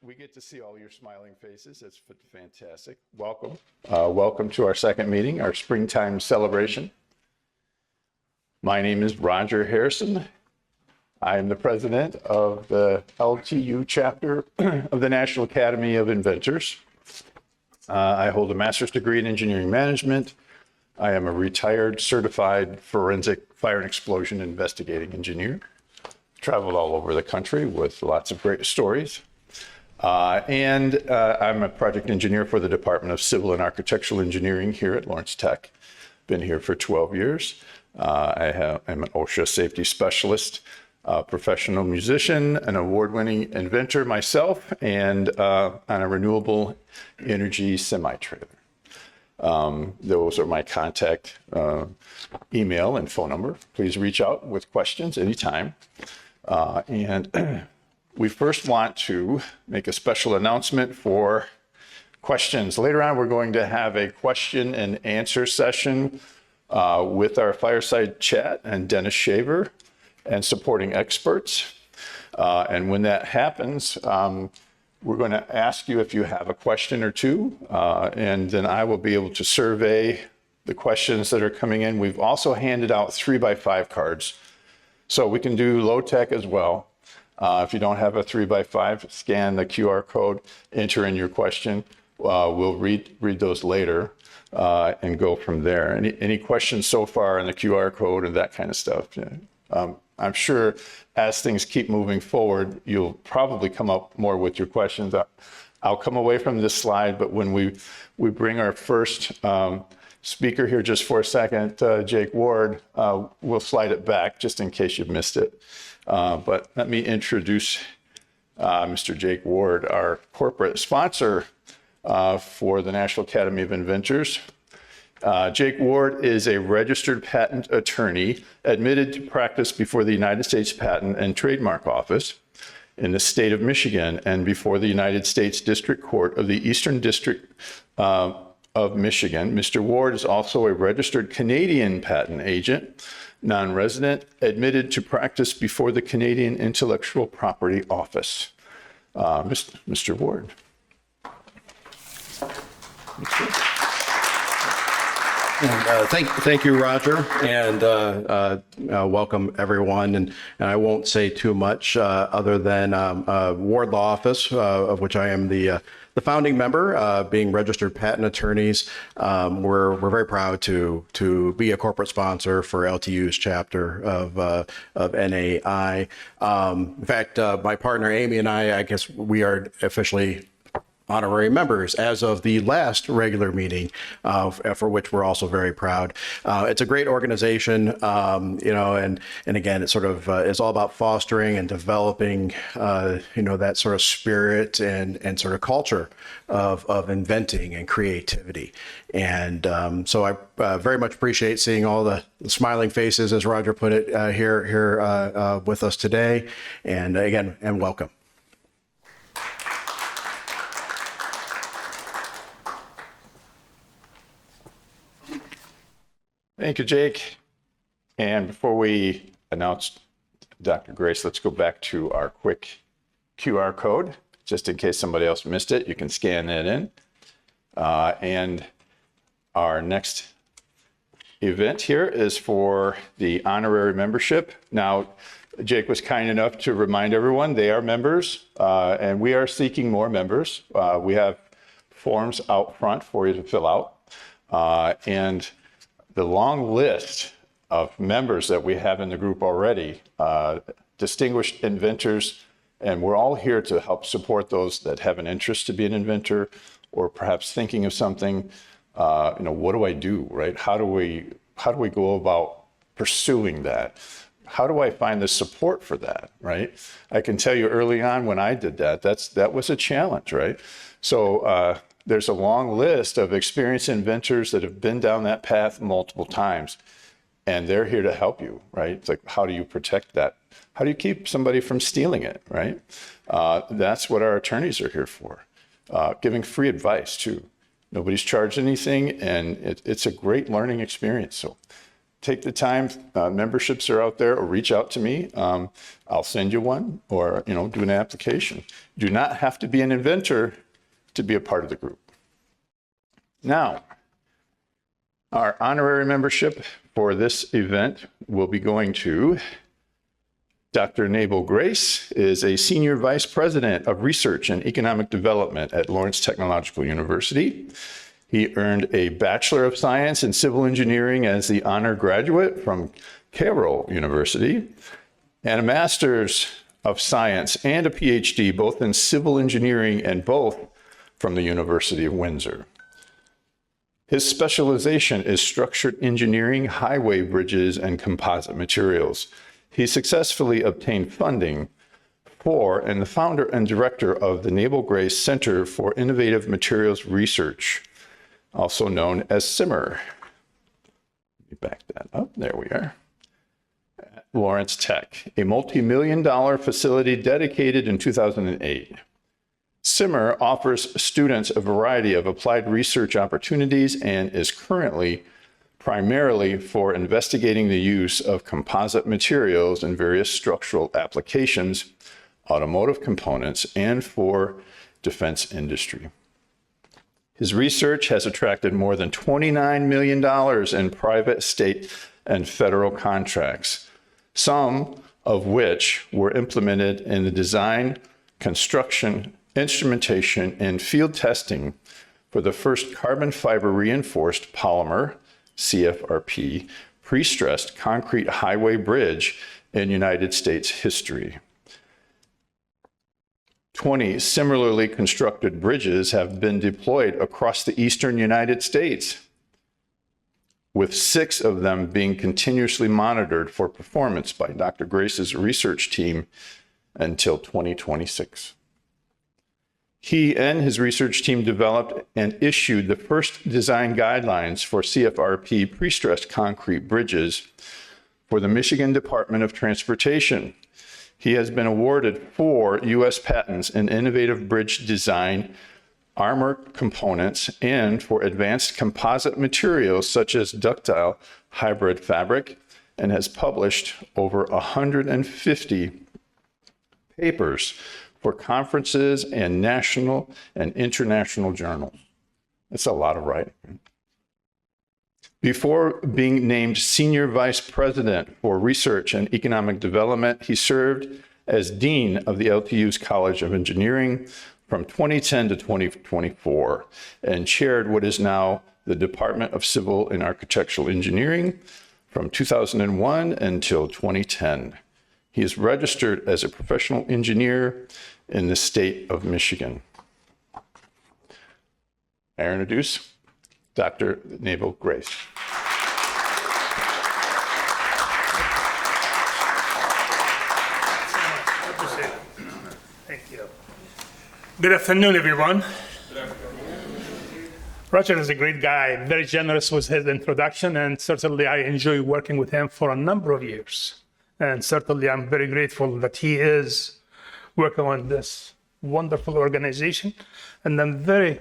We get to see all your smiling faces. That's fantastic. Welcome. Welcome to our second meeting, our springtime celebration. My name is Roger Harrison. I am the president of the LTU chapter of the National Academy of Inventors. I hold a master's degree in engineering management. I am a retired certified forensic fire and explosion investigating engineer. Traveled all over the country with lots of great stories. I'm a project engineer for the Department of Civil and Architectural Engineering here at Lawrence Tech. Been here for 12 years. I'm an OSHA safety specialist, professional musician, an award-winning inventor myself, and on a renewable energy semi-trailer. Those are my contact email and phone number. Please reach out with questions anytime. We first want to make a special announcement for questions. Later on, we're going to have a question and answer session with our fireside chat and Dennis Shaver and supporting experts. And when that happens, we're going to ask you if you have a question or two, and then I will be able to survey the questions that are coming in. We've also handed out 3x5 cards, so we can do low tech as well. If you don't have a 3x5, scan the QR code, enter in your question. We'll read those later and go from there. Any questions so far on the QR code and that kind of stuff? I'm sure as things keep moving forward, you'll probably come up more with your questions. I'll come away from this slide, but when we bring our first speaker here just for a second, Jake Ward, we'll slide it back just in case you've missed it. But let me introduce Mr. Jake Ward, our corporate sponsor for the National Academy of Inventors. Jake Ward is a registered patent attorney admitted to practice before the United States Patent and Trademark Office in the state of Michigan and before the United States District Court of the Eastern District of Michigan. Mr. Ward is also a registered Canadian patent agent, non-resident, admitted to practice before the Canadian Intellectual Property Office. Mr. Ward. Thank you, Roger, and welcome everyone. And I won't say too much other than Ward Law Office, of which I am the founding member, being registered patent attorneys. We're very proud to be a corporate sponsor for LTU's chapter of NAI. In fact, my partner Amy and I guess we are officially honorary members as of the last regular meeting, for which we're also very proud. It's a great organization, and again, it sort of is all about fostering and developing, that sort of spirit and sort of culture of inventing and creativity. And so I very much appreciate seeing all the smiling faces, as Roger put it, here with us today. And again, and welcome. Thank you, Jake. And before we announce Dr. Grace, let's go back to our quick QR code, just in case somebody else missed it. You can scan that in. And our next event here is for the honorary membership. Now, Jake was kind enough to remind everyone they are members, and we are seeking more members. We have forms out front for you to fill out. And the long list of members that we have in the group already, distinguished inventors, and we're all here to help support those that have an interest to be an inventor or perhaps thinking of something. What do I do, right? How do we go about pursuing that? How do I find the support for that, right? I can tell you early on when I did that was a challenge, right? So there's a long list of experienced inventors that have been down that path multiple times, and they're here to help you, right? It's like, how do you protect that? How do you keep somebody from stealing it, right? That's what our attorneys are here for, giving free advice too. Nobody's charged anything, and it's a great learning experience. So take the time, memberships are out there, or reach out to me. I'll send you one, or do an application. You do not have to be an inventor to be a part of the group. Now, our honorary membership for this event will be going to Dr. Nabel Grace, is a Senior Vice President of Research and Economic Development at Lawrence Technological University. He earned a Bachelor of Science in Civil Engineering as the honor graduate from Carroll University, and a Master's of Science and a PhD both in Civil Engineering and both from the University of Windsor. His specialization is structured engineering, highway bridges, and composite materials. He successfully obtained funding for and the founder and director of the Nabel Grace Center for Innovative Materials Research, also known as SIMR. Let me back that up. There we are. At Lawrence Tech, a multi-million-dollar facility dedicated in 2008. SIMR offers students a variety of applied research opportunities and is currently primarily for investigating the use of composite materials in various structural applications, automotive components, and for defense industry. His research has attracted more than $29 million in private, state, and federal contracts, some of which were implemented in the design, construction, instrumentation, and field testing for the first carbon fiber reinforced polymer, CFRP, pre-stressed concrete highway bridge in United States history. 20 similarly constructed bridges have been deployed across the eastern United States, with 6 of them being continuously monitored for performance by Dr. Grace's research team until 2026. He and his research team developed and issued the first design guidelines for CFRP pre-stressed concrete bridges for the Michigan Department of Transportation. He has been awarded 4 U.S. patents in innovative bridge design, armor components, and for advanced composite materials such as ductile hybrid fabric, and has published over 150 papers for conferences and national and international journals. It's a lot of writing. Before being named Senior Vice President for Research and Economic Development, he served as Dean of the LTU's College of Engineering from 2010 to 2024, and chaired what is now the Department of Civil and Architectural Engineering from 2001 until 2010. He is registered as a professional engineer in the state of Michigan. I introduce Dr. Nabel Grace. Thank you. Good afternoon, everyone. Roger is a great guy, very generous with his introduction, and certainly I enjoy working with him for a number of years. And certainly I'm very grateful that he is working on this wonderful organization. And I'm very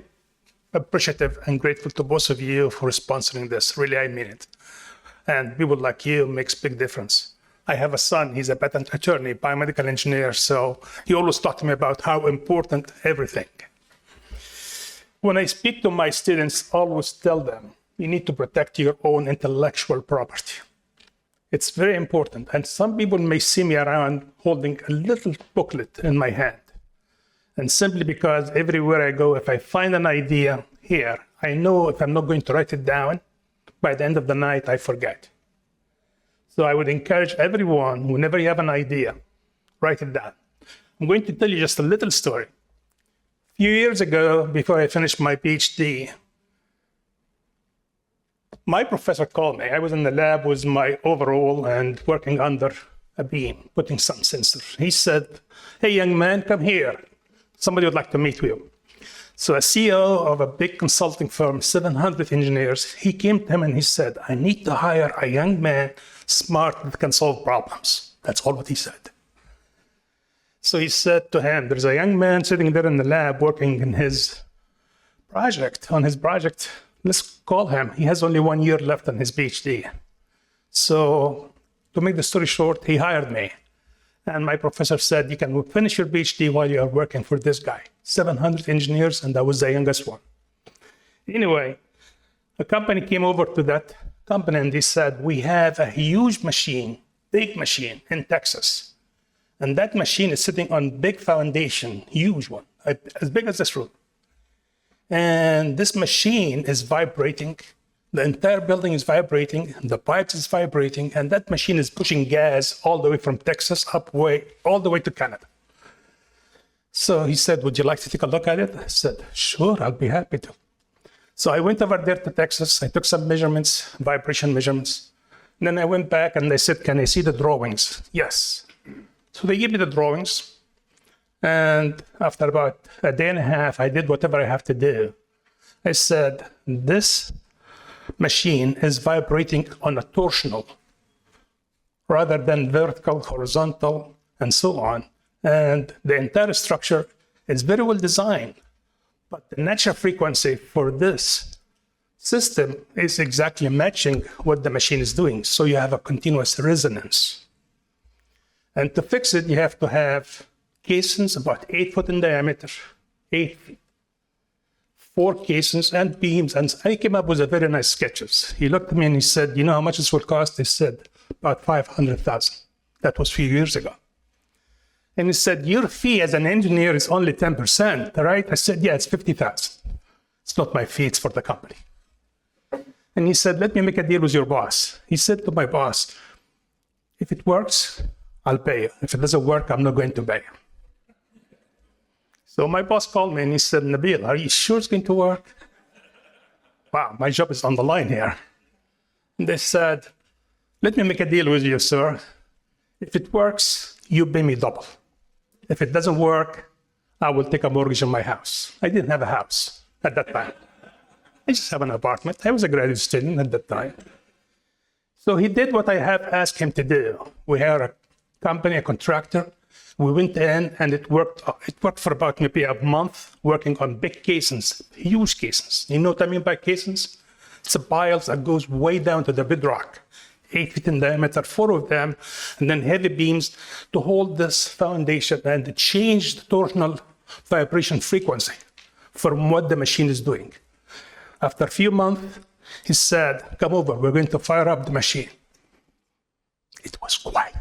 appreciative and grateful to both of you for sponsoring this. Really, I mean it. And people like you makes big difference. I have a son, he's a patent attorney, biomedical engineer, so he always talked to me about how important everything. When I speak to my students, I always tell them, you need to protect your own intellectual property. It's very important. And some people may see me around holding a little booklet in my hand. And simply because everywhere I go, if I find an idea here, I know if I'm not going to write it down, by the end of the night, I forget. So I would encourage everyone, whenever you have an idea, write it down. I'm going to tell you just a little story. A few years ago, before I finished my PhD, my professor called me. I was in the lab with my overall and working under a beam, putting some sensors. He said, hey, young man, come here. Somebody would like to meet you. So a CEO of a big consulting firm, 700 engineers, he came to him and he said, I need to hire a young man, smart, that can solve problems. That's all what he said. So he said to him, there's a young man sitting there in the lab working in his project, on his project. Let's call him. He has only 1 year left on his PhD. So to make the story short, he hired me. And my professor said, you can finish your PhD while you are working for this guy. 700 engineers, and I was the youngest one. Anyway, a company came over to that company and they said, we have a huge machine, big machine in Texas. And that machine is sitting on big foundation, huge one, as big as this room. And this machine is vibrating. The entire building is vibrating, the pipes is vibrating, and that machine is pushing gas all the way from Texas all the way to Canada. So he said, would you like to take a look at it? I said, sure, I'll be happy to. So I went over there to Texas. I took some measurements, vibration measurements. And then I went back and they said, can I see the drawings? Yes. So they gave me the drawings. And after about a day and a half, I did whatever I have to do. I said, this machine is vibrating on a torsional rather than vertical, horizontal, and so on. And the entire structure is very well designed. But the natural frequency for this system is exactly matching what the machine is doing. So you have a continuous resonance. And to fix it, you have to have casings about 8 foot in diameter, 8 feet. 4 casings and beams. And I came up with a very nice sketches. He looked at me and he said, you know how much this will cost? I said, about $500,000. That was a few years ago. And he said, your fee as an engineer is only 10%, right? I said, yeah, it's $50,000. It's not my fee, it's for the company. And he said, let me make a deal with your boss. He said to my boss, if it works, I'll pay you. If it doesn't work, I'm not going to pay you. So my boss called me and he said, Nabil, are you sure it's going to work? Wow, my job is on the line here. And they said, let me make a deal with you, sir. If it works, you pay me double. If it doesn't work, I will take a mortgage on my house. I didn't have a house at that time. I just have an apartment. I was a graduate student at that time. So he did what I have asked him to do. We had a company, a contractor. We went in and it worked. It worked for about maybe a month, working on big casings, huge casings. You know what I mean by casings? It's a piles that goes way down to the bedrock, 8 feet in diameter, 4 of them, and then heavy beams to hold this foundation and change the torsional vibration frequency from what the machine is doing. After a few months, he said, come over, we're going to fire up the machine. It was quiet.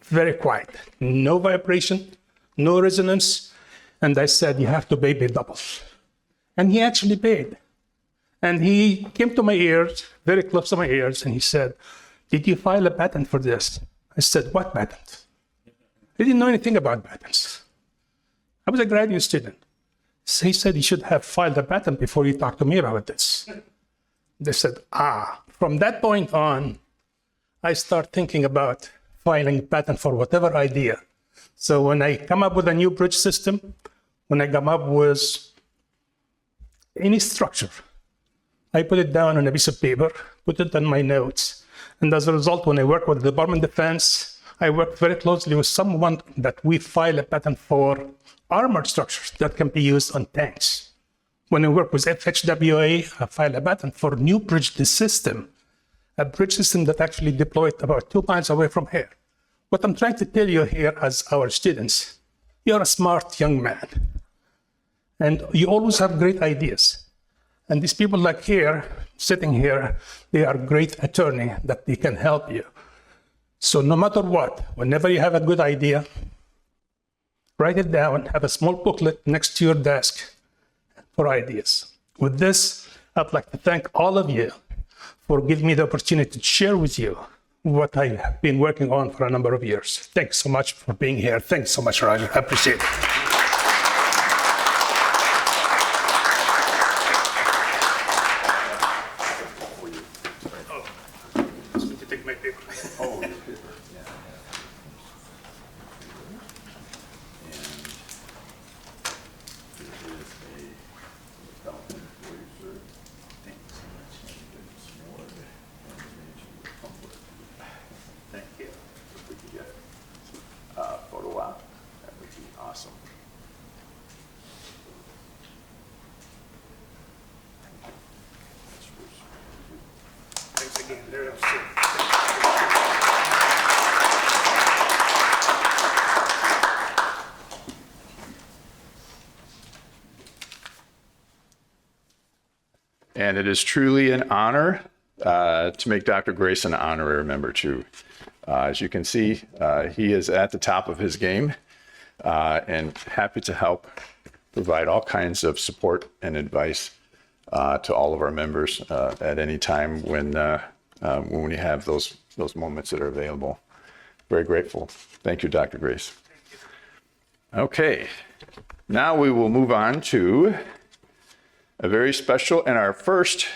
Very quiet, no vibration, no resonance. And I said, you have to pay me double. And he actually paid. And he came to my ears, very close to my ears, and he said, did you file a patent for this? I said, what patent? I didn't know anything about patents. I was a graduate student. So he said, you should have filed a patent before you talked to me about this. They said, from that point on, I start thinking about filing a patent for whatever idea. So when I come up with a new bridge system, when I come up with any structure, I put it down on a piece of paper, put it on my notes. And as a result, when I work with the Department of Defense, I work very closely with someone that we file a patent for armored structures that can be used on tanks. When I work with FHWA, I file a patent for new bridge system, a bridge system that actually deployed about 2 miles away from here. What I'm trying to tell you here as our students, you're a smart young man. And you always have great ideas. And these people like here, sitting here, they are great attorney that they can help you. So no matter what, whenever you have a good idea, write it down, have a small booklet next to your desk for ideas. With this, I'd like to thank all of you for giving me the opportunity to share with you what I have been working on for a number of years. Thanks so much for being here. Thanks so much, Roger. I appreciate it. Photo op, that would be awesome. And it is truly an honor to make Dr. Grace an honorary member too. As you can see, he is at the top of his game and happy to help provide all kinds of support and advice to all of our members at any time when we have those moments that are available. Very grateful. Thank you, Dr. Grace. Okay, now we will move on to a very special and our first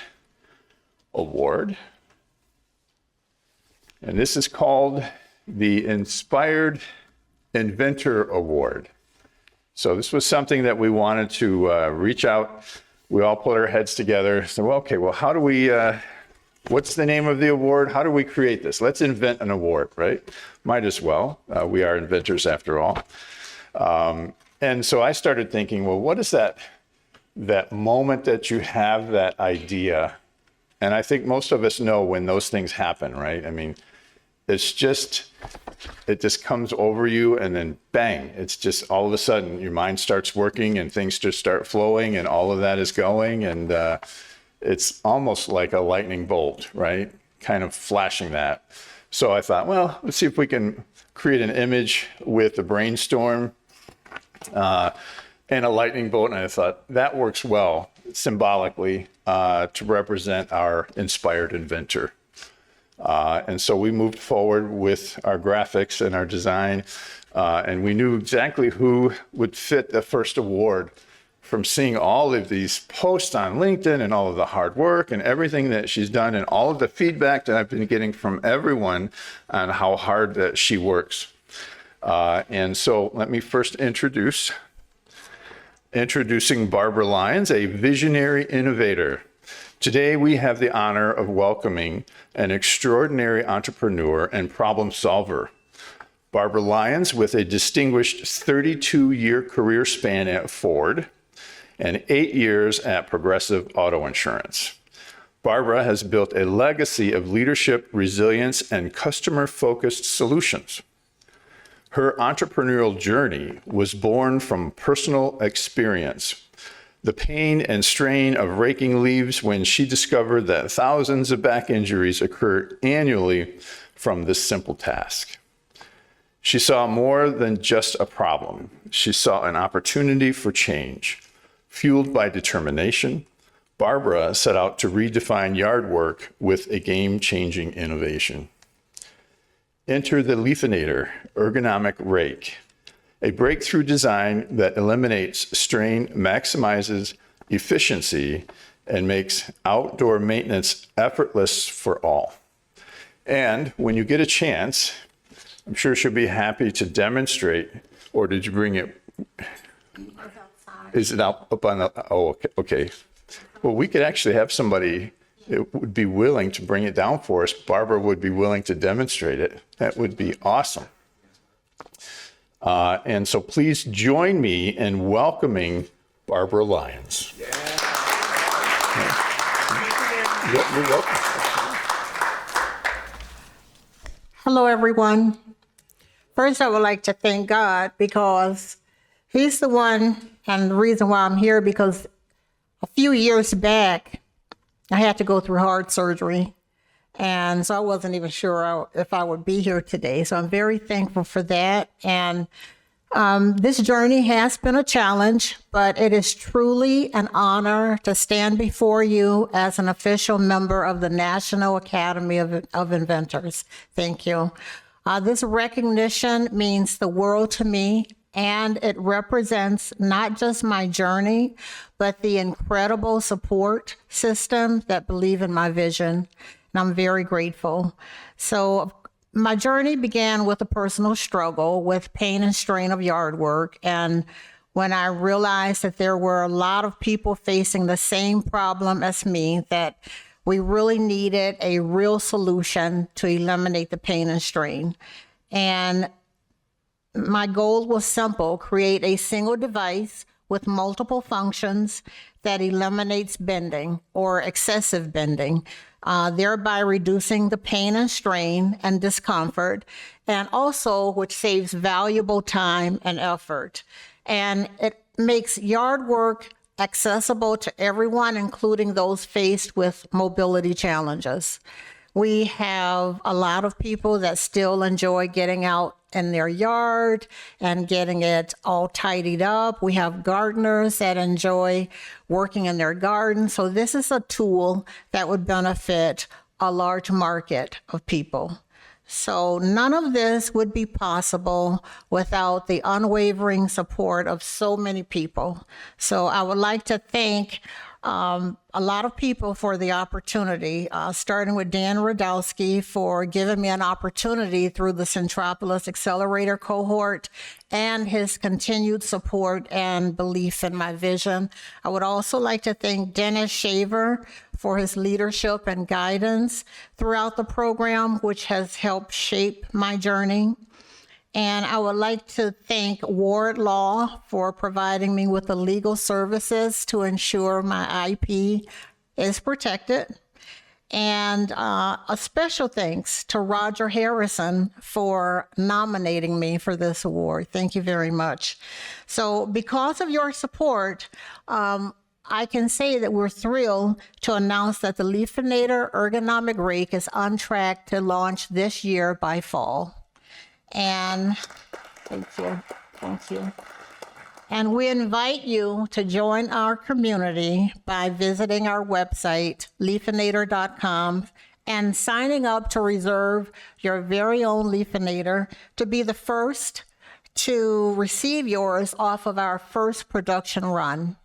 award. And this is called the Inspired Inventor Award. So this was something that we wanted to reach out. We all put our heads together. So, well, okay, well, how do we, what's the name of the award? How do we create this? Let's invent an award, right? Might as well. We are inventors after all. And so I started thinking, well, what is that moment that you have that idea? And I think most of us know when those things happen, right? I mean, it just comes over you and then bang, it's just all of a sudden your mind starts working and things just start flowing and all of that is going. And it's almost like a lightning bolt, right? Kind of flashing that. So I thought, well, let's see if we can create an image with a brainstorm and a lightning bolt. And I thought that works well symbolically to represent our inspired inventor. And so we moved forward with our graphics and our design, and we knew exactly who would fit the first award from seeing all of these posts on LinkedIn and all of the hard work and everything that she's done and all of the feedback that I've been getting from everyone on how hard that she works. And so let me first introducing Barbara Lyons, a visionary innovator. Today, we have the honor of welcoming an extraordinary entrepreneur and problem solver. Barbara Lyons, with a distinguished 32-year career span at Ford and 8 years at Progressive Auto Insurance. Barbara has built a legacy of leadership, resilience, and customer-focused solutions. Her entrepreneurial journey was born from personal experience. The pain and strain of raking leaves when she discovered that thousands of back injuries occur annually from this simple task. She saw more than just a problem. She saw an opportunity for change. Fueled by determination, Barbara set out to redefine yard work with a game-changing innovation. Enter the Leafinator ergonomic rake, a breakthrough design that eliminates strain, maximizes efficiency, and makes outdoor maintenance effortless for all. And when you get a chance, I'm sure she'll be happy to demonstrate, or did you bring it? Is it up on the, oh, okay. Well, we could actually have somebody that would be willing to bring it down for us. Barbara would be willing to demonstrate it. That would be awesome. And so please join me in welcoming Barbara Lyons. Yeah. You're welcome. Hello, everyone. First, I would like to thank God because He's the one and the reason why I'm here, because a few years back, I had to go through heart surgery. And so I wasn't even sure if I would be here today. So I'm very thankful for that. And this journey has been a challenge, but it is truly an honor to stand before you as an official member of the National Academy of Inventors. Thank you. This recognition means the world to me, and it represents not just my journey, but the incredible support system that believe in my vision. And I'm very grateful. So my journey began with a personal struggle with pain and strain of yard work. And when I realized that there were a lot of people facing the same problem as me, that we really needed a real solution to eliminate the pain and strain. And my goal was simple: create a single device with multiple functions that eliminates bending or excessive bending, thereby reducing the pain and strain and discomfort, and also which saves valuable time and effort. And it makes yard work accessible to everyone, including those faced with mobility challenges. We have a lot of people that still enjoy getting out in their yard and getting it all tidied up. We have gardeners that enjoy working in their garden. So this is a tool that would benefit a large market of people. So none of this would be possible without the unwavering support of so many people. So I would like to thank a lot of people for the opportunity, starting with Dan Radowski for giving me an opportunity through the Centropolis Accelerator cohort and his continued support and belief in my vision. I would also like to thank Dennis Shaver for his leadership and guidance throughout the program, which has helped shape my journey. And I would like to thank Ward Law for providing me with the legal services to ensure my IP is protected. And a special thanks to Roger Harrison for nominating me for this award. Thank you very much. So because of your support, I can say that we're thrilled to announce that the Leafinator ergonomic rake is on track to launch this year by fall. And thank you. And we invite you to join our community by visiting our website, leafinator.com, and signing up to reserve your very own Leafinator to be the first to receive yours off of our first production run.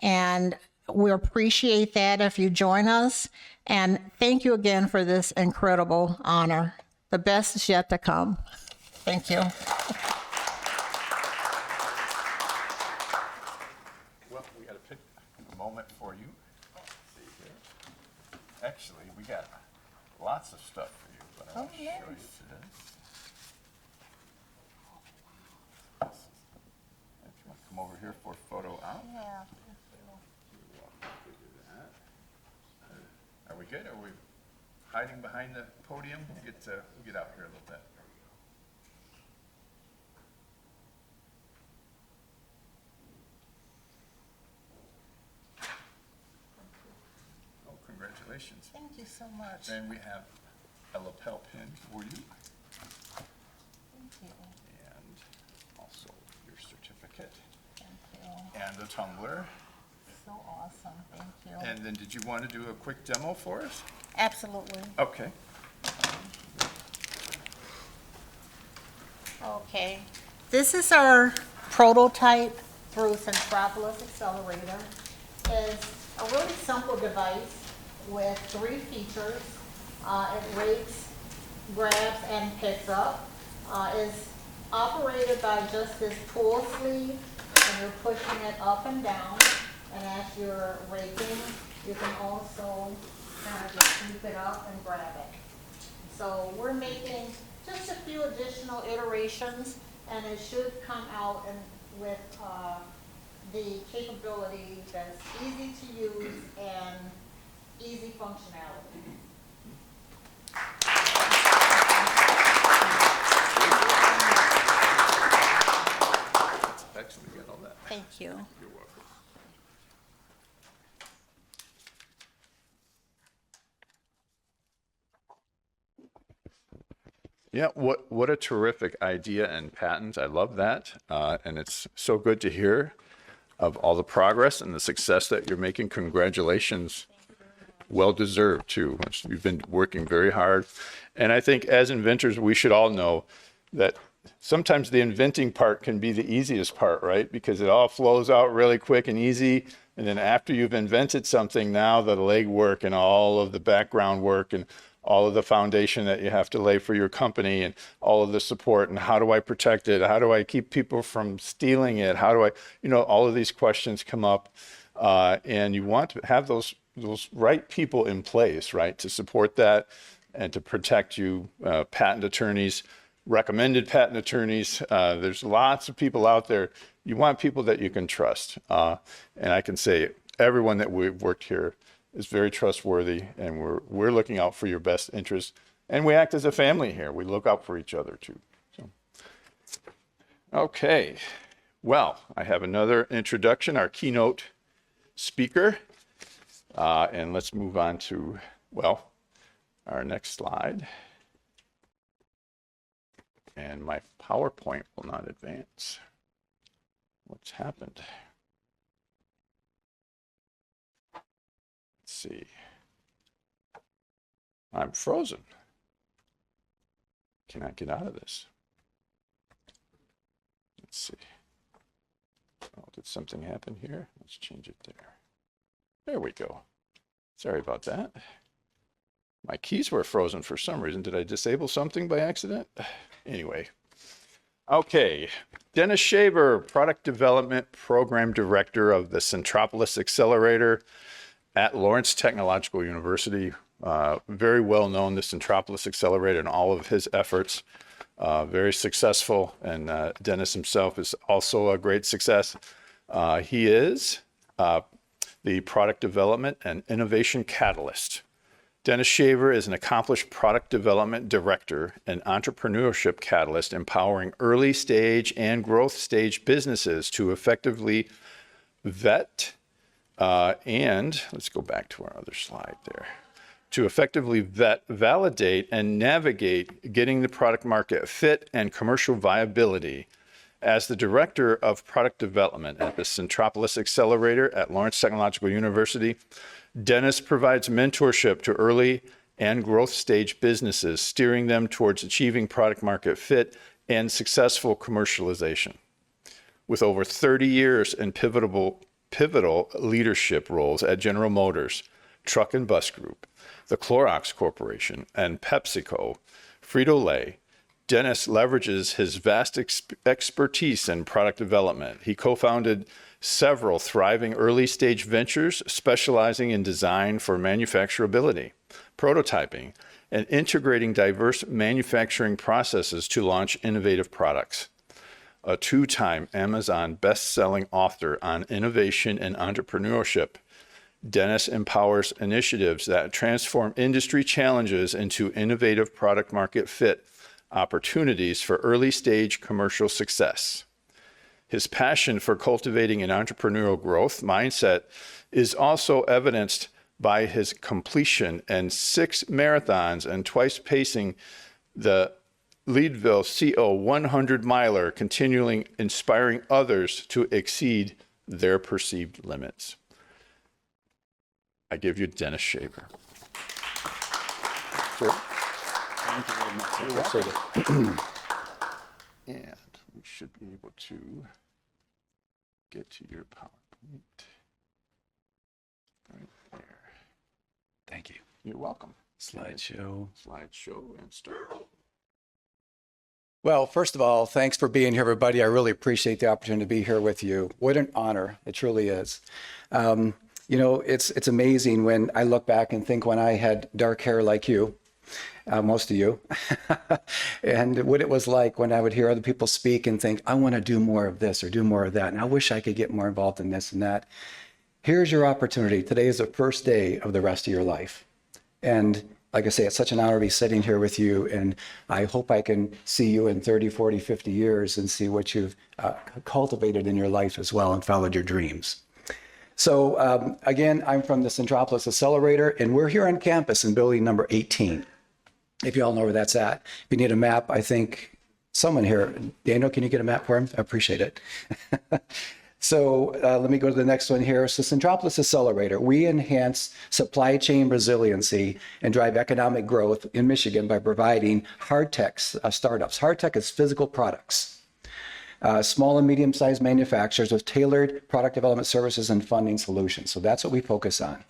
And we appreciate that if you join us. And thank you again for this incredible honor. The best is yet to come. Thank you. Well, we got to pick a moment for you. Let's see here. Actually, we got lots of stuff for you, but I want to show you this. If you want to come over here for a photo op. Yeah. You're welcome to do that. Are we good? Are we hiding behind the podium? We'll get out here a little bit. Oh, congratulations. Thank you so much. Then we have a lapel pin for you Thank you. and also your certificate Thank you. and a tumbler. So awesome. Thank you. And then did you want to do a quick demo for us? Absolutely. Okay. Okay. This is our prototype through Centropolis Accelerator. It's a really simple device with 3 features. It rakes, grabs, and picks up. It's operated by just this pull sleeve, and you're pushing it up and down. And as you're raking, you can also kind of just sweep it up and grab it. So we're making just a few additional iterations, and it should come out with the capability that's easy to use and easy functionality. Excellent, you got all that. Thank you. You're welcome. Yeah, what a terrific idea and patent. I love that. And it's so good to hear of all the progress and the success that you're making. Congratulations. Well deserved too. You've been working very hard. And I think as inventors, we should all know that sometimes the inventing part can be the easiest part, right? Because it all flows out really quick and easy. And then after you've invented something, now the legwork and all of the background work and all of the foundation that you have to lay for your company and all of the support and how do I protect it? How do I keep people from stealing it? How do I, all of these questions come up and you want to have those right people in place, right? To support that and to protect you, patent attorneys, recommended patent attorneys. There's lots of people out there. You want people that you can trust. And I can say everyone that we've worked here is very trustworthy, and we're looking out for your best interests. And we act as a family here. We look out for each other too. So, okay. Well, I have another introduction. Our keynote speaker. And let's move on to, well, our next slide. And my PowerPoint will not advance. What's happened? Let's see. I'm frozen. Can I get out of this? Let's see. Oh, did something happen here? Let's change it there. There we go. Sorry about that. My keys were frozen for some reason. Did I disable something by accident? Anyway. Okay. Dennis Shaver, Product Development Program Director of the Centropolis Accelerator at Lawrence Technological University. Very well known, the Centropolis Accelerator, and all of his efforts. Very successful, and Dennis himself is also a great success. He is the Product Development and Innovation Catalyst. Dennis Shaver is an accomplished product development director and entrepreneurship catalyst, empowering early stage and growth stage businesses to effectively vet and let's go back to our other slide there. To effectively vet, validate, and navigate getting the product market fit and commercial viability. As the Director of Product Development at the Centropolis Accelerator at Lawrence Technological University, Dennis provides mentorship to early and growth stage businesses, steering them towards achieving product market fit and successful commercialization. With over 30 years in pivotal leadership roles at General Motors, Truck and Bus Group, the Clorox Corporation, and PepsiCo, Frito-Lay, Dennis leverages his vast expertise in product development. He co-founded several thriving early-stage ventures specializing in design for manufacturability, prototyping, and integrating diverse manufacturing processes to innovate innovative products. A two-time Amazon best-selling author on innovation and entrepreneurship, Dennis empowers initiatives that transform industry challenges into innovative product market fit opportunities for early-stage commercial success. His passion for cultivating an entrepreneurial growth mindset is also evidenced by his completion in 6 marathons and twice pacing the Leadville CO 100 miler, continually inspiring others to exceed their perceived limits. I give you Dennis Shaver. Sure. Thank you very much. And we should be able to get to your PowerPoint right there. Thank you. You're welcome. Slideshow. And start. Well, first of all, thanks for being here, everybody. I really appreciate the opportunity to be here with you. What an honor. It truly is. It's amazing when I look back and think when I had dark hair like you, most of you, and what it was like when I would hear other people speak and think, I want to do more of this or do more of that. And I wish I could get more involved in this and that. Here's your opportunity. Today is the first day of the rest of your life. And like I say, it's such an honor to be sitting here with you. And I hope I can see you in 30, 40, 50 years and see what you've cultivated in your life as well and followed your dreams. So again, I'm from the Centropolis Accelerator, and we're here on campus in building number 18. If you all know where that's at. If you need a map, I think someone here, Daniel, can you get a map for him? I appreciate it. So let me go to the next one here. So Centropolis Accelerator, we enhance supply chain resiliency and drive economic growth in Michigan by providing hard tech startups. Hard tech is physical products. Small and medium-sized manufacturers with tailored product development services and funding solutions. So that's what we focus on.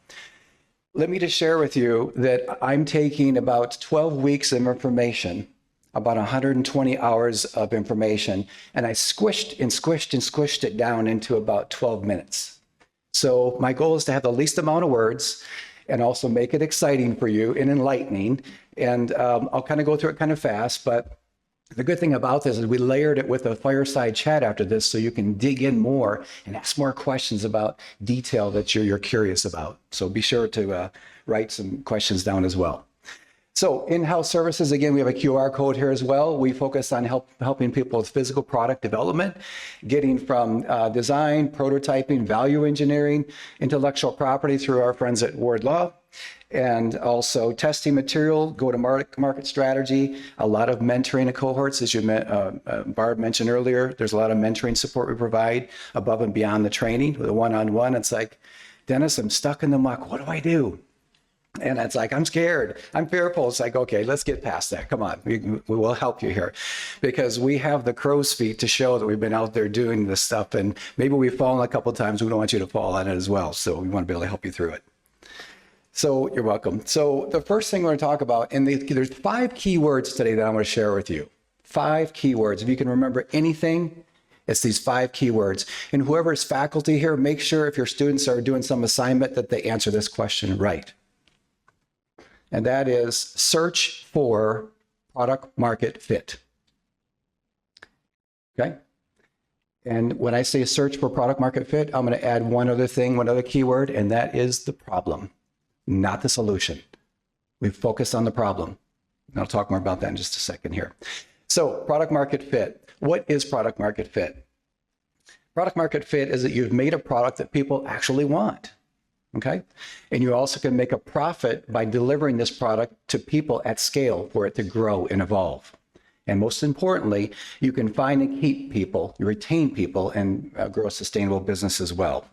Let me just share with you that I'm taking about 12 weeks of information, about 120 hours of information, and I squished it down into about 12 minutes. So my goal is to have the least amount of words and also make it exciting for you and enlightening. And I'll kind of go through it kind of fast, but the good thing about this is we layered it with a fireside chat after this so you can dig in more and ask more questions about detail that you're curious about. So be sure to write some questions down as well. So in-house services, again, we have a QR code here as well. We focus on helping people with physical product development, getting from design, prototyping, value engineering, intellectual property through our friends at Ward Law, and also testing material, go-to-market strategy, a lot of mentoring of cohorts, as Barb mentioned earlier. There's a lot of mentoring support we provide above and beyond the training with a one-on-one. It's like, Dennis, I'm stuck in the muck. What do I do? And it's like, I'm scared, I'm fearful. It's like, okay, let's get past that. Come on, we will help you here, because we have the crow's feet to show that we've been out there doing this stuff. And maybe we've fallen a couple of times. We don't want you to fall on it as well. So we want to be able to help you through it. So you're welcome. So the first thing we're going to talk about, and there's 5 key words today that I'm going to share with you. 5 key words. If you can remember anything, it's these 5 key words. And whoever is faculty here, make sure if your students are doing some assignment that they answer this question right. And that is search for product market fit. Okay? And when I say search for product market fit, I'm going to add one other thing, one other keyword, and that is the problem, not the solution. We focus on the problem. And I'll talk more about that in just a second here. So product market fit. What is product market fit? Product market fit is that you've made a product that people actually want. Okay? And you also can make a profit by delivering this product to people at scale for it to grow and evolve. And most importantly, you can find and keep people, you retain people, and grow a sustainable business as well.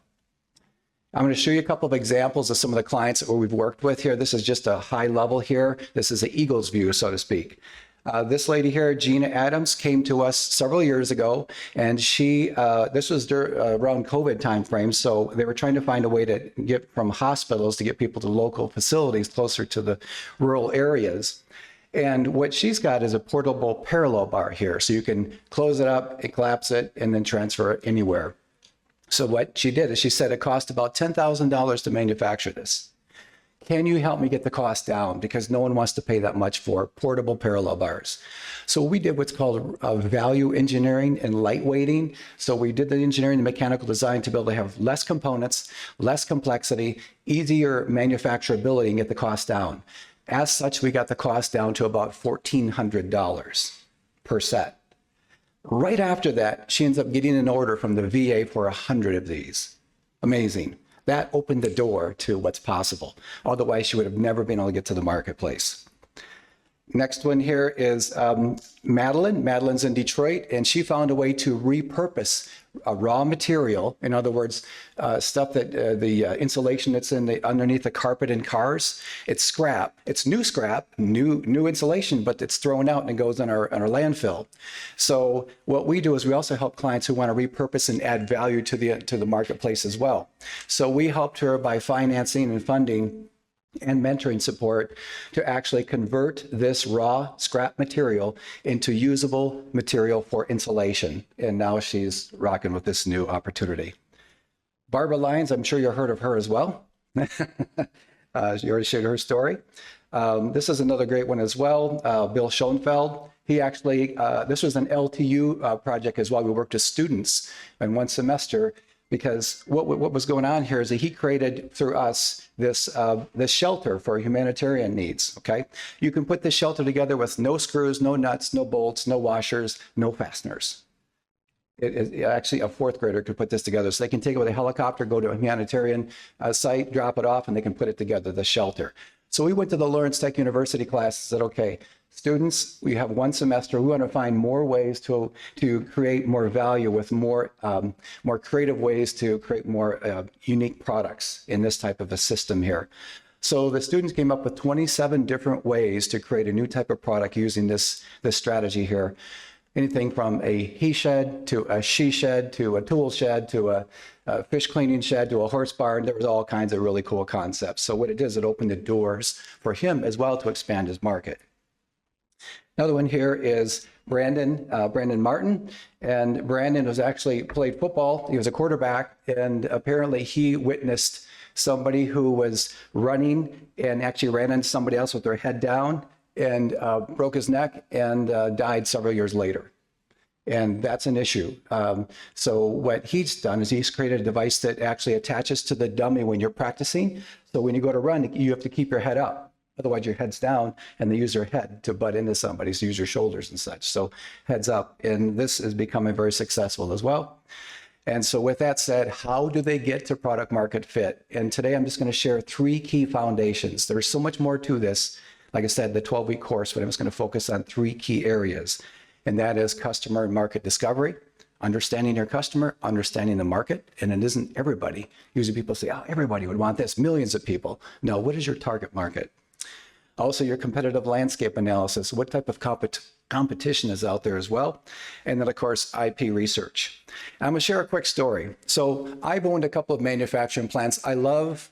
I'm going to show you a couple of examples of some of the clients that we've worked with here. This is just a high level here. This is an eagle's view, so to speak. This lady here, Gina Adams, came to us several years ago, and this was around COVID timeframe, so they were trying to find a way to get from hospitals to get people to local facilities closer to the rural areas. And what she's got is a portable parallel bar here, so you can close it up, collapse it, and then transfer it anywhere. So what she did is she said it cost about $10,000 to manufacture this. Can you help me get the cost down? Because no one wants to pay that much for portable parallel bars. So we did what's called value engineering and lightweighting. So we did the engineering and mechanical design to be able to have less components, less complexity, easier manufacturability, and get the cost down. As such, we got the cost down to about $1,400 per set. Right after that, she ends up getting an order from the VA for 100 of these. Amazing. That opened the door to what's possible. Otherwise, she would have never been able to get to the marketplace. Next one here is Madeline. Madeline's in Detroit, and she found a way to repurpose a raw material. In other words, stuff that the insulation that's underneath the carpet in cars, it's scrap. It's new scrap, new insulation, but it's thrown out and it goes in our landfill. So what we do is we also help clients who want to repurpose and add value to the marketplace as well. So we helped her by financing and funding and mentoring support to actually convert this raw scrap material into usable material for insulation. And now she's rocking with this new opportunity. Barbara Lyons, I'm sure you've heard of her as well. You already shared her story. This is another great one as well. Bill Schoenfeld. He actually, this was an LTU project as well. We worked with students in one semester, because what was going on here is that he created through us this shelter for humanitarian needs. Okay, you can put this shelter together with no screws, no nuts, no bolts, no washers, no fasteners. Actually, a 4th grader could put this together. So they can take it with a helicopter, go to a humanitarian site, drop it off, and they can put it together, the shelter. So we went to the Lawrence Tech University class and said, okay, students, we have one semester. We want to find more ways to create more value with more creative ways to create more unique products in this type of a system here. So the students came up with 27 different ways to create a new type of product using this strategy here. Anything from a he shed to a she shed to a tool shed to a fish cleaning shed to a horse barn. There was all kinds of really cool concepts. So what it did is it opened the doors for him as well to expand his market. Another one here is Brandon Martin. And Brandon was actually played football. He was a quarterback, and apparently he witnessed somebody who was running and actually ran into somebody else with their head down and broke his neck and died several years later. And that's an issue. So what he's done is he's created a device that actually attaches to the dummy when you're practicing. So when you go to run, you have to keep your head up. Otherwise, your head's down and they use their head to butt into somebody, so use your shoulders and such. So heads up. And this is becoming very successful as well. And so with that said, how do they get to product market fit? And today I'm just going to share 3 key foundations. There's so much more to this. Like I said, the 12-week course, but I'm just going to focus on 3 key areas. And that is customer and market discovery, understanding your customer, understanding the market. And it isn't everybody. Usually people say, oh, everybody would want this, millions of people. No, what is your target market? Also, your competitive landscape analysis. What type of competition is out there as well? And then, of course, IP research. I'm going to share a quick story. So I've owned a couple of manufacturing plants. I love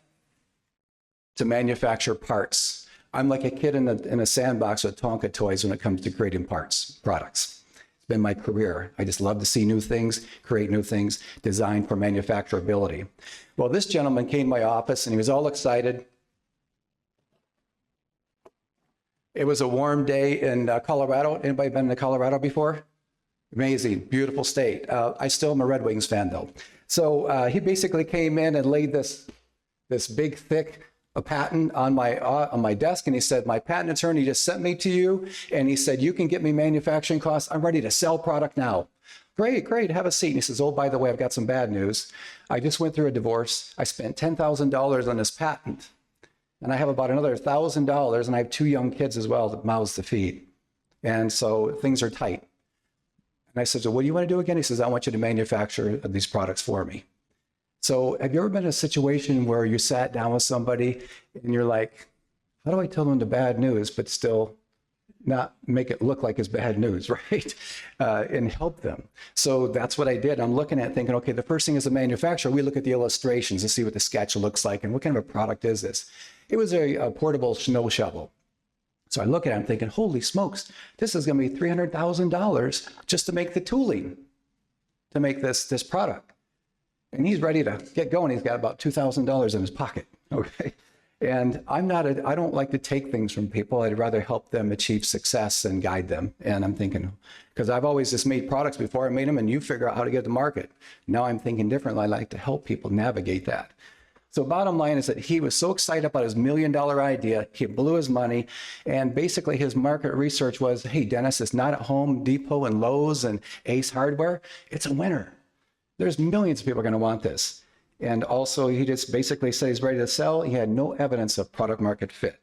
to manufacture parts. I'm like a kid in a sandbox with Tonka toys when it comes to creating products. It's been my career. I just love to see new things, create new things, design for manufacturability. Well, this gentleman came to my office and he was all excited. It was a warm day in Colorado. Anybody been to Colorado before? Amazing, beautiful state. I still am a Red Wings fan though. So he basically came in and laid this big, thick patent on my desk, and he said, my patent attorney just sent me to you, and he said, you can get me manufacturing costs. I'm ready to sell product now. Great, great, have a seat. And he says, oh, by the way, I've got some bad news. I just went through a divorce. I spent $10,000 on this patent. And I have about another $1,000, and I have 2 young kids as well, mouths to feed. And so things are tight. And I said, so what do you want to do again? He says, I want you to manufacture these products for me. So have you ever been in a situation where you sat down with somebody and you're like, how do I tell them the bad news, but still not make it look like it's bad news, right? And help them. So that's what I did. I'm looking at it thinking, okay, the first thing as a manufacturer, we look at the illustrations and see what the sketch looks like and what kind of a product is this? It was a portable snow shovel. So I look at it, I'm thinking, holy smokes, this is going to be $300,000 just to make the tooling to make this product. And he's ready to get going. He's got about $2,000 in his pocket, okay? And I don't like to take things from people. I'd rather help them achieve success and guide them. And I'm thinking, because I've always just made products before I made them, and you figure out how to get to market. Now I'm thinking differently. I like to help people navigate that. So bottom line is that he was so excited about his $1 million idea, he blew his money, and basically his market research was, hey, Dennis, it's not at Home Depot and Lowe's and Ace Hardware. It's a winner. There's millions of people going to want this. And also he just basically said he's ready to sell. He had no evidence of product market fit.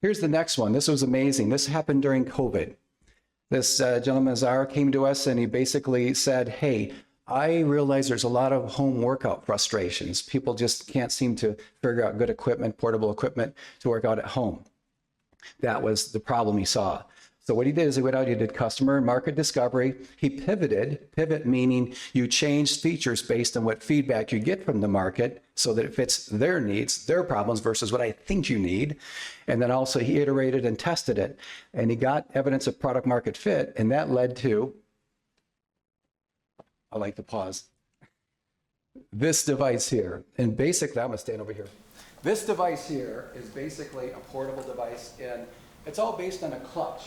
Here's the next one. This was amazing. This happened during COVID. This gentleman, Zara, came to us and he basically said, hey, I realize there's a lot of home workout frustrations. People just can't seem to figure out good equipment, portable equipment to work out at home. That was the problem he saw. So what he did is he went out, he did customer and market discovery. He pivoted, pivot meaning you change features based on what feedback you get from the market so that it fits their needs, their problems versus what I think you need. And then also he iterated and tested it, and he got evidence of product market fit, and that led to, I like to pause, this device here. And basically, I'm gonna stand over here. This device here is basically a portable device, and it's all based on a clutch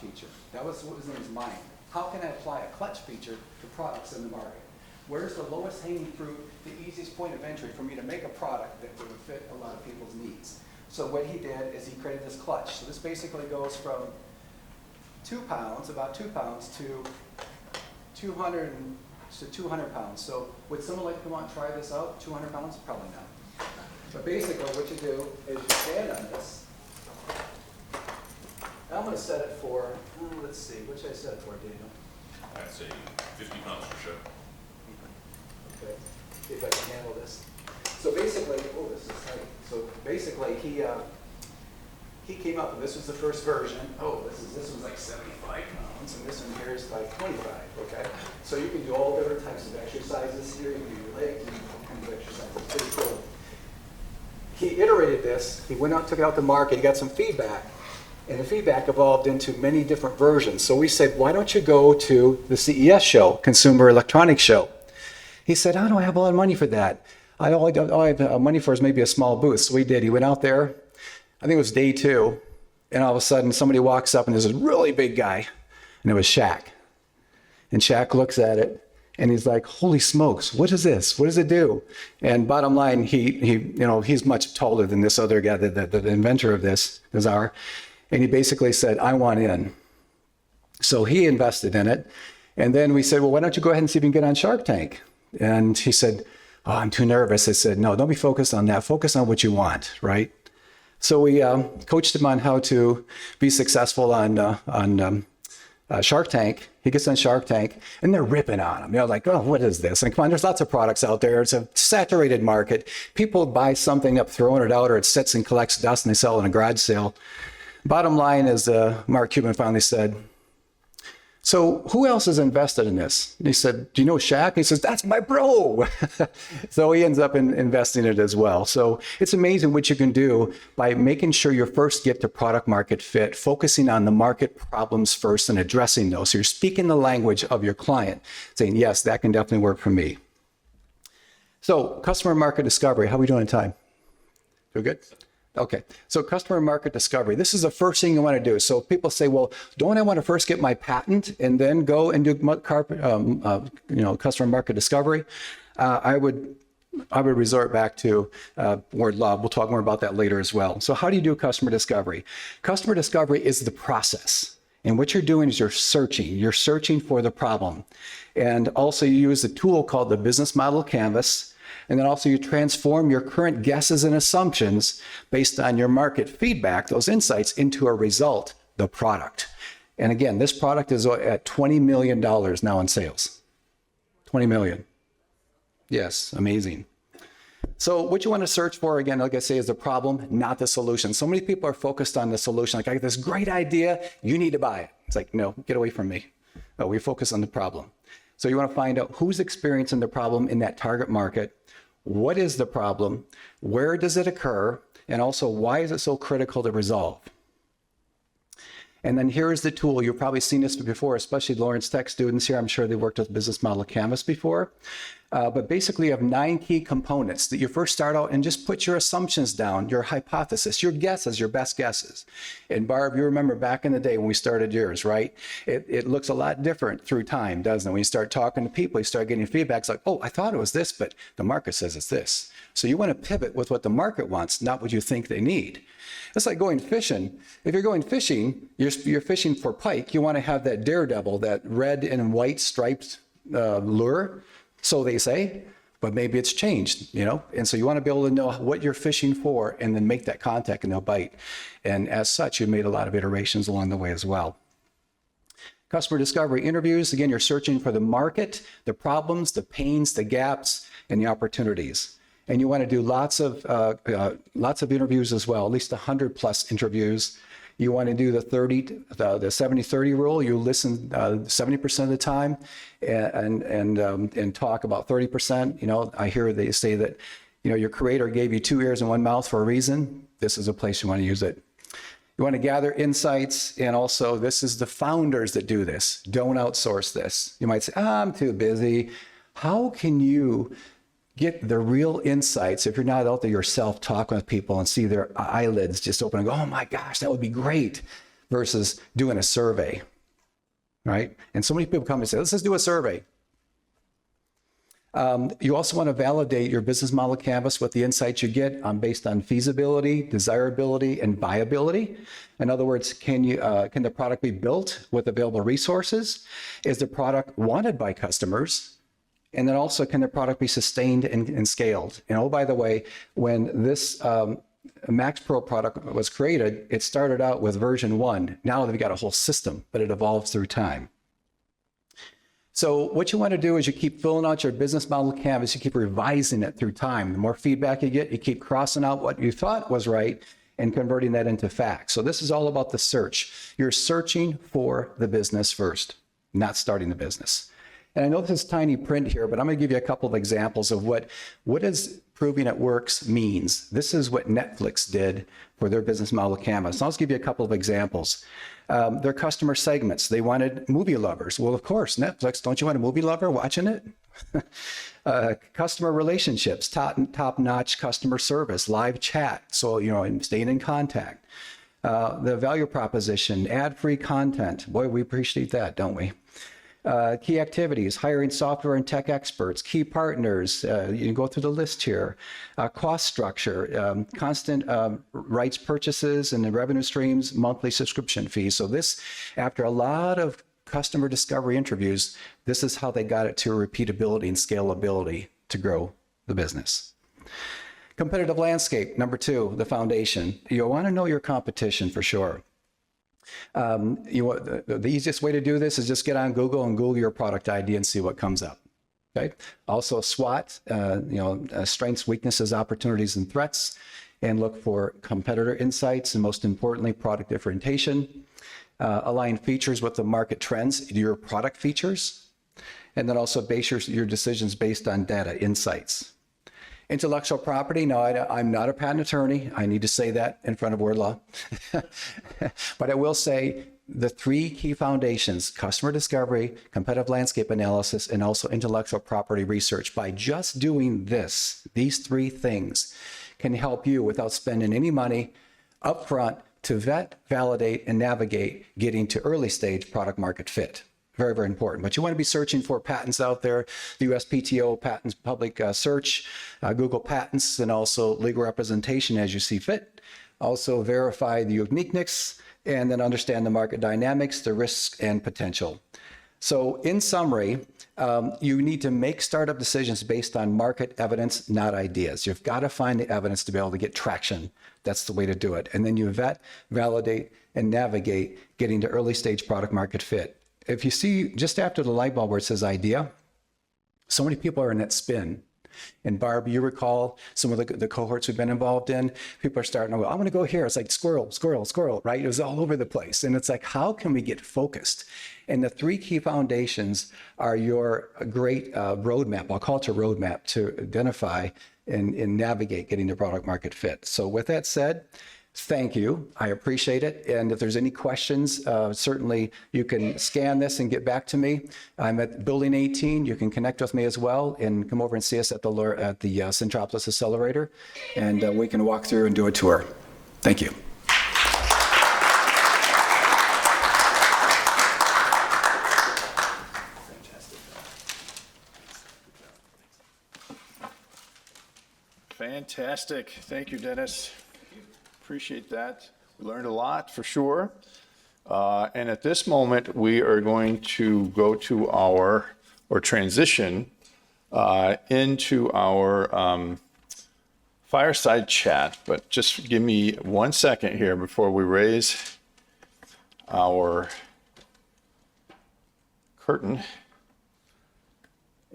feature. That was what was in his mind. How can I apply a clutch feature to products in the market? Where's the lowest hanging fruit, the easiest point of entry for me to make a product that would fit a lot of people's needs? So what he did is he created this clutch. So this basically goes from 2 pounds, about 2 pounds, to 200 pounds. So would someone like to come on and try this out? 200 pounds? Probably not. But basically what you do is you stand on this. I'm going to set it for, let's see, what should I set it for, Daniel? I'd say 50 pounds for sure. Okay, see if I can handle this. So basically, oh, this is tight. So basically, he came up with, this was the first version. Oh, this one's like 75 pounds, and this one here is like 25, okay? So you can do all different types of exercises here. You can do your legs, you can do all kinds of exercises. It's pretty cool. He iterated this. He went out, took it out to market. He got some feedback. And the feedback evolved into many different versions. So we said, why don't you go to the CES show, Consumer Electronics Show? He said, I don't have a lot of money for that. All I have money for is maybe a small booth. So we did. He went out there. I think it was day 2. And all of a sudden, somebody walks up, and there's this really big guy. And it was Shaq. And Shaq looks at it, And he's like, holy smokes, what is this? What does it do? And bottom line, he's much taller than this other guy, the inventor of this, Nazar. And he basically said, I want in. So he invested in it. And then we said, well, why don't you go ahead and see if you can get on Shark Tank? And he said, oh, I'm too nervous. I said, no, don't be focused on that. Focus on what you want, right? So we coached him on how to be successful on Shark Tank. He gets on Shark Tank and they're ripping on him. Like, oh, what is this? And come on, there's lots of products out there. It's a saturated market. People buy something up, throwing it out, or it sits and collects dust and they sell it in a garage sale. Bottom line is Mark Cuban finally said, so who else is invested in this? And he said, do you know Shaq? He says, that's my bro. So he ends up investing in it as well. So it's amazing what you can do by making sure you first get to product market fit, focusing on the market problems first and addressing those. So you're speaking the language of your client, saying, yes, that can definitely work for me. So customer market discovery, how are we doing in time? Doing good? Okay, so customer market discovery. This is the first thing you want to do. So people say, well, don't I want to first get my patent and then go and do customer market discovery? I would resort back to word law. We'll talk more about that later as well. So how do you do customer discovery? Customer discovery is the process. And what you're doing is you're searching for the problem. And also you use a tool called the business model canvas. And then also you transform your current guesses and assumptions based on your market feedback, those insights, into a result, the product. And again, this product is at $20 million now in sales. 20 million. Yes, amazing. So what you want to search for, again, like I say, is the problem, not the solution. So many people are focused on the solution. Like, I got this great idea, you need to buy it. It's like, no, get away from me. No, we focus on the problem. So you want to find out who's experiencing the problem in that target market. What is the problem? Where does it occur? And also, why is it so critical to resolve? And then here is the tool. You've probably seen this before, especially Lawrence Tech students here. I'm sure they worked with Business Model Canvas before. But basically, you have 9 key components that you first start out and just put your assumptions down, your hypothesis, your guesses, your best guesses. And Barb, you remember back in the day when we started yours, right? It looks a lot different through time, doesn't it? When you start talking to people, you start getting feedback. It's like, oh, I thought it was this, but the market says it's this. So you want to pivot with what the market wants, not what you think they need. It's like going fishing. If you're going fishing, you're fishing for pike. You want to have that daredevil, that red and white striped lure, so they say, but maybe it's changed, And so you want to be able to know what you're fishing for and then make that contact and they'll bite. And as such, you made a lot of iterations along the way as well. Customer discovery interviews. Again, you're searching for the market, the problems, the pains, the gaps, and the opportunities. And you want to do lots of interviews as well, at least 100+ interviews. You want to do the 70-30 rule. You listen 70% of the time and talk about 30%. I hear they say that, your creator gave you 2 ears and 1 mouth for a reason. This is a place you want to use it. You want to gather insights, and also this is the founders that do this. Don't outsource this. You might say, I'm too busy. How can you get the real insights if you're not out there yourself talking with people and see their eyelids just open and go, oh my gosh, that would be great, versus doing a survey, right? And so many people come and say, let's just do a survey. You also want to validate your business model canvas with the insights you get based on feasibility, desirability, and viability. In other words, can the product be built with available resources? Is the product wanted by customers? And then also, can the product be sustained and scaled? And oh, by the way, when this Max Pro product was created, it started out with version 1. Now they've got a whole system, but it evolves through time. So what you want to do is you keep filling out your business model canvas, you keep revising it through time. The more feedback you get, you keep crossing out what you thought was right and converting that into facts. So this is all about the search. You're searching for the business first, not starting the business. And I know this is tiny print here, but I'm going to give you a couple of examples of what does proving it works means. This is what Netflix did for their business model canvas. So I'll just give you a couple of examples. Their customer segments, they wanted movie lovers. Well, of course, Netflix, don't you want a movie lover watching it? Customer relationships, top-notch customer service, live chat, so, staying in contact. The value proposition, ad-free content. Boy, we appreciate that, don't we? Key activities, hiring software and tech experts, key partners, you can go through the list here. Cost structure, constant rights purchases and the revenue streams, monthly subscription fees. So this, after a lot of customer discovery interviews, this is how they got it to repeatability and scalability to grow the business. Competitive landscape, number 2, the foundation. You want to know your competition for sure. The easiest way to do this is just get on Google and Google your product ID and see what comes up. Okay. Also SWOT, strengths, weaknesses, opportunities, and threats, and look for competitor insights, and most importantly, product differentiation. Align features with the market trends, your product features, and then also base your decisions based on data insights. Intellectual property, no, I'm not a patent attorney. I need to say that in front of Wardlaw. But I will say the 3 key foundations, customer discovery, competitive landscape analysis, and also intellectual property research. By just doing this, these 3 things can help you without spending any money upfront to vet, validate, and navigate getting to early stage product market fit. Very, very important. But you want to be searching for patents out there, the USPTO patents public search, Google Patents, and also legal representation as you see fit. Also verify the uniqueness, and then understand the market dynamics, the risks, and potential. So in summary, you need to make startup decisions based on market evidence, not ideas. You've got to find the evidence to be able to get traction. That's the way to do it. And then you vet, validate, and navigate getting to early stage product market fit. If you see just after the light bulb where it says idea, so many people are in that spin. And Barb, you recall some of the cohorts we've been involved in, people are starting to go, I'm going to go here. It's like squirrel, squirrel, squirrel, right? It was all over the place. And it's like, how can we get focused? And the 3 key foundations are your great roadmap. I'll call it a roadmap to identify and navigate getting the product market fit. So with that said, thank you. I appreciate it. And if there's any questions, certainly you can scan this and get back to me. I'm at Building 18. You can connect with me as well and come over and see us at the Centropolis Accelerator, and we can walk through and do a tour. Thank you. Fantastic. Thank you, Dennis. Appreciate that. We learned a lot for sure. And at this moment, we are going to go to or transition into our fireside chat. But just give me 1 second here before we raise our curtain.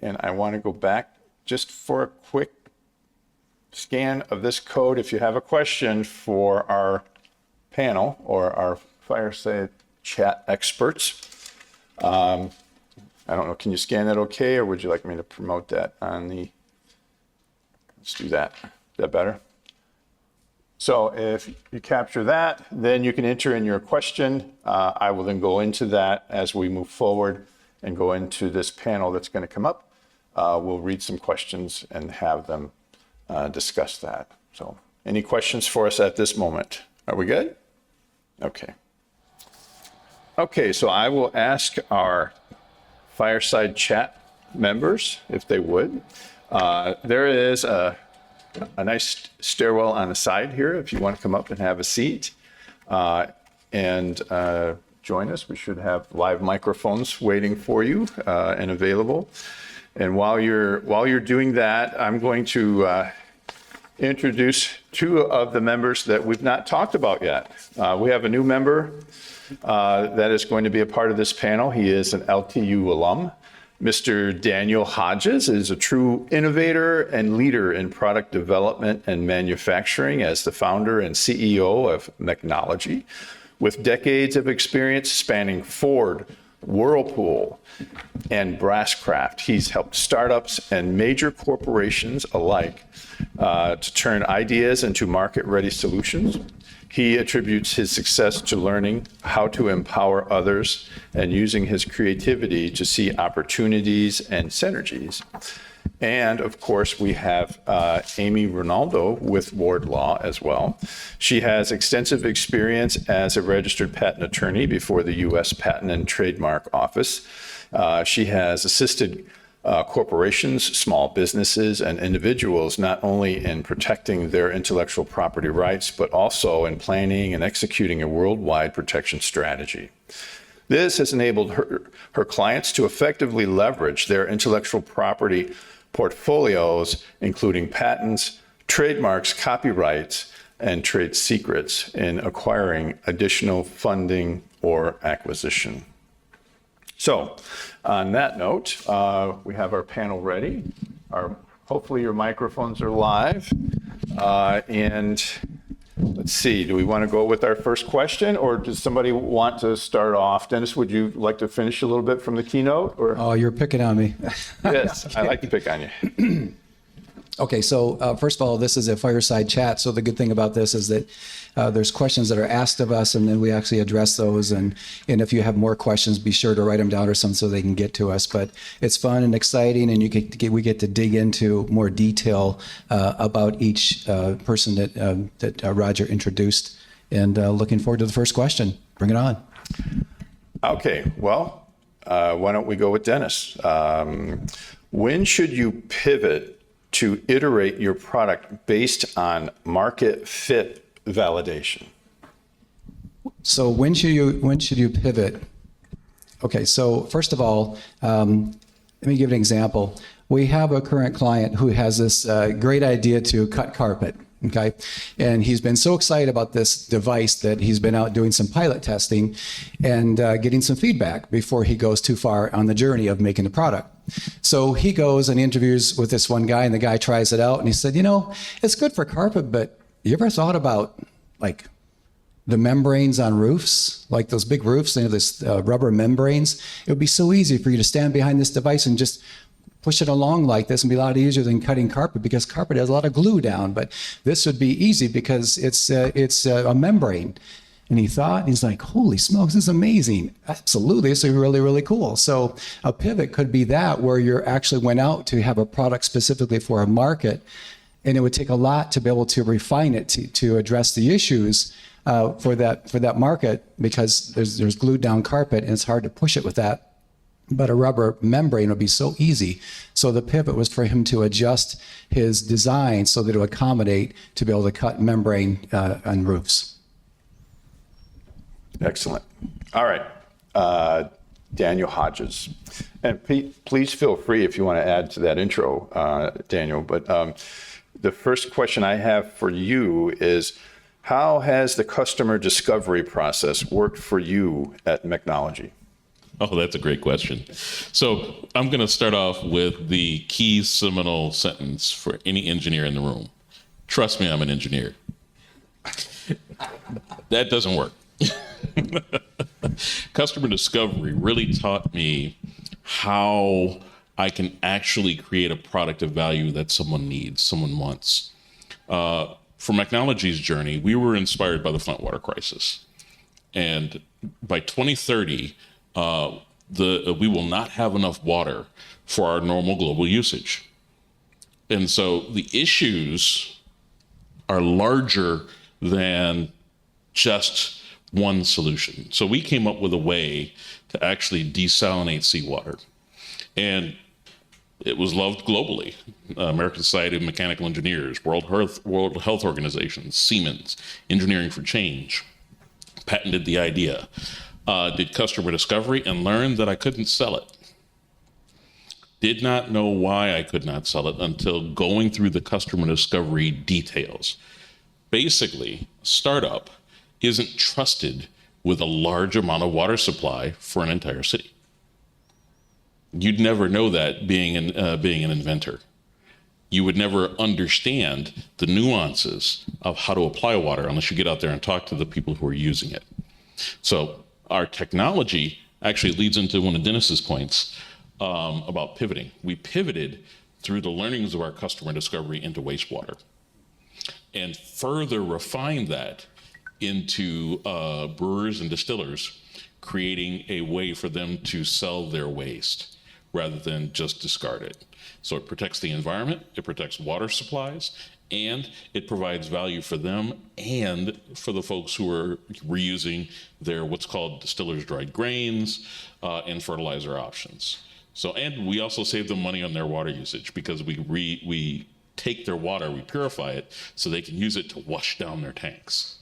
And I want to go back just for a quick scan of this code. If you have a question for our panel or our fireside chat experts, I don't know, can you scan that okay, or would you like me to promote that on the, let's do that. Is that better? So if you capture that, then you can enter in your question. I will then go into that as we move forward and go into this panel that's going to come up. We'll read some questions and have them discuss that. So any questions for us at this moment? Are we good? Okay. Okay, so I will ask our fireside chat members if they would. There is a nice stairwell on the side here if you want to come up and have a seat and join us. We should have live microphones waiting for you and available. And while you're doing that, I'm going to introduce 2 of the members that we've not talked about yet. We have a new member that is going to be a part of this panel. He is an LTU alum. Mr. Daniel Hodges is a true innovator and leader in product development and manufacturing as the founder and CEO of Mechnology, with decades of experience spanning Ford, Whirlpool, and Brasscraft. He's helped startups and major corporations alike to turn ideas into market-ready solutions. He attributes his success to learning how to empower others and using his creativity to see opportunities and synergies. And of course, we have Amy Ronaldo with Wardlaw as well. She has extensive experience as a registered patent attorney before the U.S. Patent and Trademark Office She has assisted corporations, small businesses, and individuals not only in protecting their intellectual property rights, but also in planning and executing a worldwide protection strategy. This has enabled her clients to effectively leverage their intellectual property portfolios, including patents, trademarks, copyrights, and trade secrets in acquiring additional funding or acquisition. So on that note, we have our panel ready. Hopefully your microphones are live. And let's see, do we want to go with our first question, or does somebody want to start off? Dennis, would you like to finish a little bit from the keynote? Or? Oh, you're picking on me. Yes, I like to pick on you. Okay, so first of all, this is a fireside chat. So the good thing about this is that there's questions that are asked of us, and then we actually address those. And if you have more questions, be sure to write them down or something so they can get to us. But it's fun and exciting, and we get to dig into more detail about each person that Roger introduced. And looking forward to the first question. Bring it on. Okay, well, why don't we go with Dennis? When should you pivot to iterate your product based on market fit validation? So when should you pivot? Okay, so first of all, let me give an example. We have a current client who has this great idea to cut carpet. Okay, and he's been so excited about this device that he's been out doing some pilot testing and getting some feedback before he goes too far on the journey of making the product. So he goes and interviews with this one guy, and the guy tries it out, and he said, it's good for carpet, but you ever thought about like the membranes on roofs, like those big roofs, this rubber membranes? It would be so easy for you to stand behind this device and just push it along like this, and be a lot easier than cutting carpet, because carpet has a lot of glue down. But this would be easy because it's a membrane. And he thought, and he's like, holy smokes, this is amazing. Absolutely, this is really, really cool. So a pivot could be that, where you actually went out to have a product specifically for a market, and it would take a lot to be able to refine it to address the issues for that market, because there's glued down carpet and it's hard to push it with that. But a rubber membrane would be so easy. So the pivot was for him to adjust his design so that it would accommodate to be able to cut membrane on roofs. Excellent. All right, Daniel Hodges. And Pete, please feel free if you want to add to that intro, Daniel. But the first question I have for you is, how has the customer discovery process worked for you at Mechnology? Oh, that's a great question. So I'm going to start off with the key seminal sentence for any engineer in the room. Trust me, I'm an engineer. That doesn't work. Customer discovery really taught me how I can actually create a product of value that someone needs, someone wants. For Mechnology's journey, we were inspired by the Flint water crisis. And by 2030, we will not have enough water for our normal global usage. And so the issues are larger than just one solution. So we came up with a way to actually desalinate seawater. And it was loved globally. American Society of Mechanical Engineers, World Health Organization, Siemens, Engineering for Change patented the idea. Did customer discovery and learned that I couldn't sell it. Did not know why I could not sell it until going through the customer discovery details. Basically, a startup isn't trusted with a large amount of water supply for an entire city. You'd never know that being an inventor. You would never understand the nuances of how to apply water unless you get out there and talk to the people who are using it. So our technology actually leads into one of Dennis's points about pivoting. We pivoted through the learnings of our customer discovery into wastewater, and further refined that into brewers and distillers, creating a way for them to sell their waste. rather than just discard it. So it protects the environment, it protects water supplies, and it provides value for them and for the folks who are reusing their what's called distillers dried grains and fertilizer options. So, and we also save them money on their water usage because we take their water, we purify it so they can use it to wash down their tanks.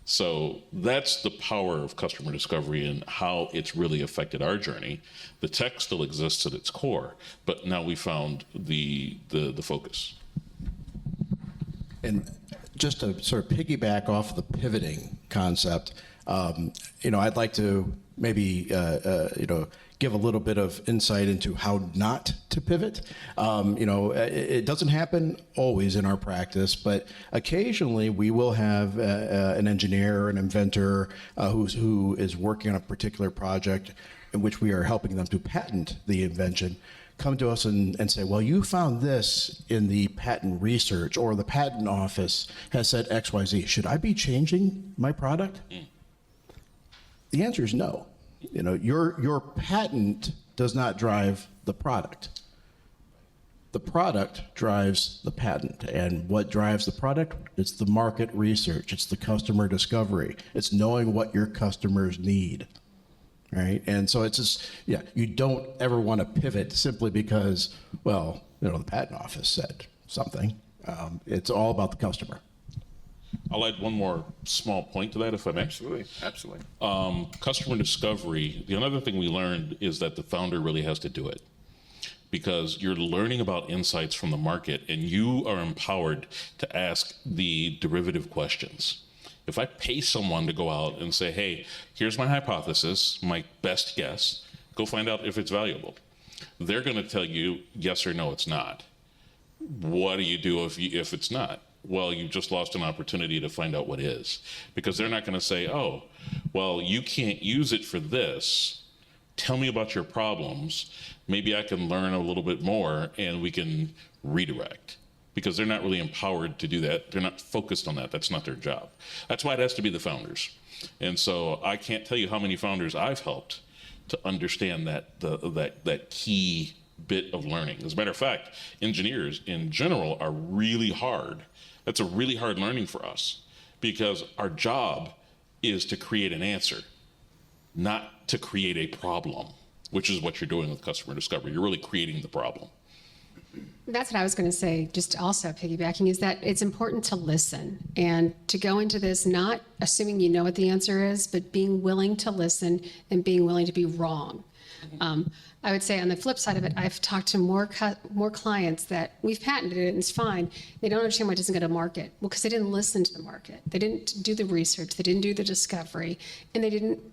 So that's the power of customer discovery and how it's really affected our journey. The tech still exists at its core, but now we found the focus. And just to sort of piggyback off the pivoting concept, I'd like to maybe, give a little bit of insight into how not to pivot. It doesn't happen always in our practice, but occasionally we will have an engineer or an inventor who is working on a particular project in which we are helping them to patent the invention, come to us and say, well, you found this in the patent research, or the patent office has said XYZ. Should I be changing my product? The answer is no. Your patent does not drive the product. The product drives the patent. And what drives the product? It's the market research. It's the customer discovery. It's knowing what your customers need. Right? And so it's just, you don't ever want to pivot simply because, the patent office said something. It's all about the customer. I'll add one more small point to that, if I may. Absolutely. Customer discovery, the other thing we learned is that the founder really has to do it, because you're learning about insights from the market and you are empowered to ask the derivative questions. If I pay someone to go out and say, hey, here's my hypothesis, my best guess, go find out if it's valuable. They're going to tell you yes or no, it's not. What do you do if it's not? Well, you've just lost an opportunity to find out what is, because they're not going to say, oh, well, you can't use it for this. Tell me about your problems. Maybe I can learn a little bit more and we can redirect, because they're not really empowered to do that. They're not focused on that. That's not their job. That's why it has to be the founders. And so I can't tell you how many founders I've helped to understand that key bit of learning. As a matter of fact, engineers in general are really hard. That's a really hard learning for us, because our job is to create an answer, not to create a problem, which is what you're doing with customer discovery. You're really creating the problem. That's what I was going to say, just also piggybacking, is that it's important to listen and to go into this not assuming you know what the answer is, but being willing to listen and being willing to be wrong. I would say on the flip side of it, I've talked to more clients that we've patented it and it's fine. They don't understand why it doesn't go to market. Well, because they didn't listen to the market. They didn't do the research. They didn't do the discovery, and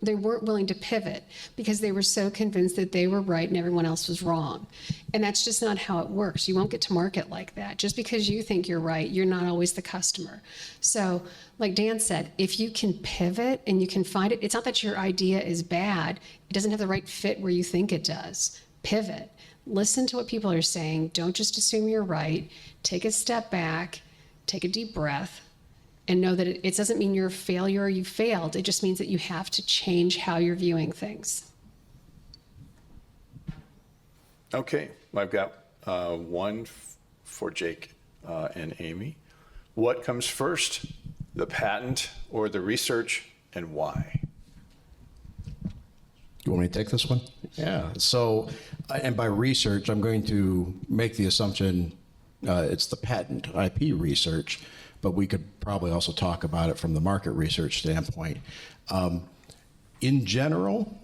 they weren't willing to pivot because they were so convinced that they were right and everyone else was wrong. And that's just not how it works. You won't get to market like that. Just because you think you're right, you're not always the customer. So, like Dan said, if you can pivot and you can find it, it's not that your idea is bad. It doesn't have the right fit where you think it does. Pivot. Listen to what people are saying. Don't just assume you're right. Take a step back, take a deep breath, and know that it doesn't mean you're a failure or you failed. It just means that you have to change how you're viewing things. Okay, I've got one for Jake and Amy. What comes first, the patent or the research, and why? You want me to take this one? Yeah. So, and by research, I'm going to make the assumption it's the patent IP research, but we could probably also talk about it from the market research standpoint. In general,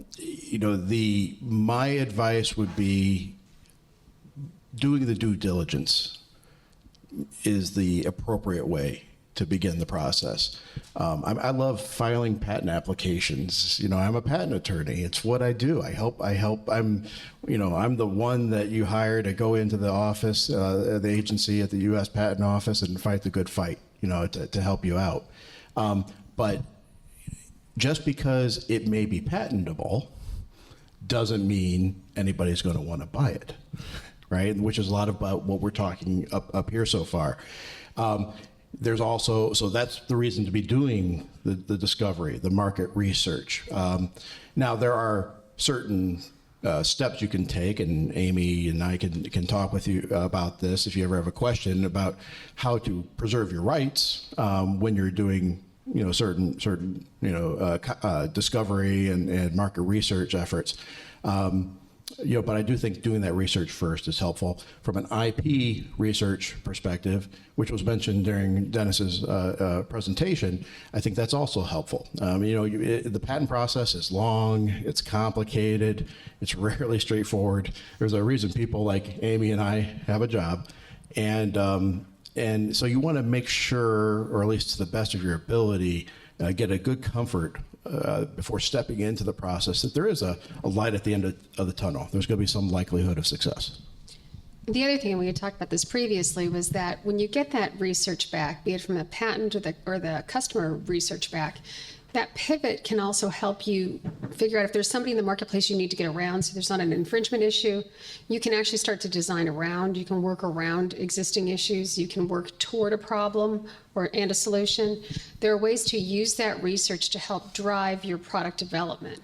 my advice would be doing the due diligence is the appropriate way to begin the process. I love filing patent applications. I'm a patent attorney. It's what I do. I help. I'm the one that you hire to go into the office, the agency at the U.S. Patent Office and fight the good fight, to help you out. But just because it may be patentable doesn't mean anybody's going to want to buy it, right? Which is a lot about what we're talking up here so far. There's also, so that's the reason to be doing the discovery, the market research. Now, there are certain steps you can take, and Amy and I can talk with you about this if you ever have a question about how to preserve your rights when you're doing certain discovery and market research efforts. But I do think doing that research first is helpful. From an IP research perspective, which was mentioned during Dennis's presentation, I think that's also helpful. The patent process is long, it's complicated, it's rarely straightforward. There's a reason people like Amy and I have a job, and so you want to make sure, or at least to the best of your ability, get a good comfort before stepping into the process that there is a light at the end of the tunnel. There's going to be some likelihood of success. The other thing, and we had talked about this previously, was that when you get that research back, be it from the patent or the customer research back, that pivot can also help you figure out if there's somebody in the marketplace you need to get around, so there's not an infringement issue. You can actually start to design around, you can work around existing issues, you can work toward a problem and a solution. There are ways to use that research to help drive your product development.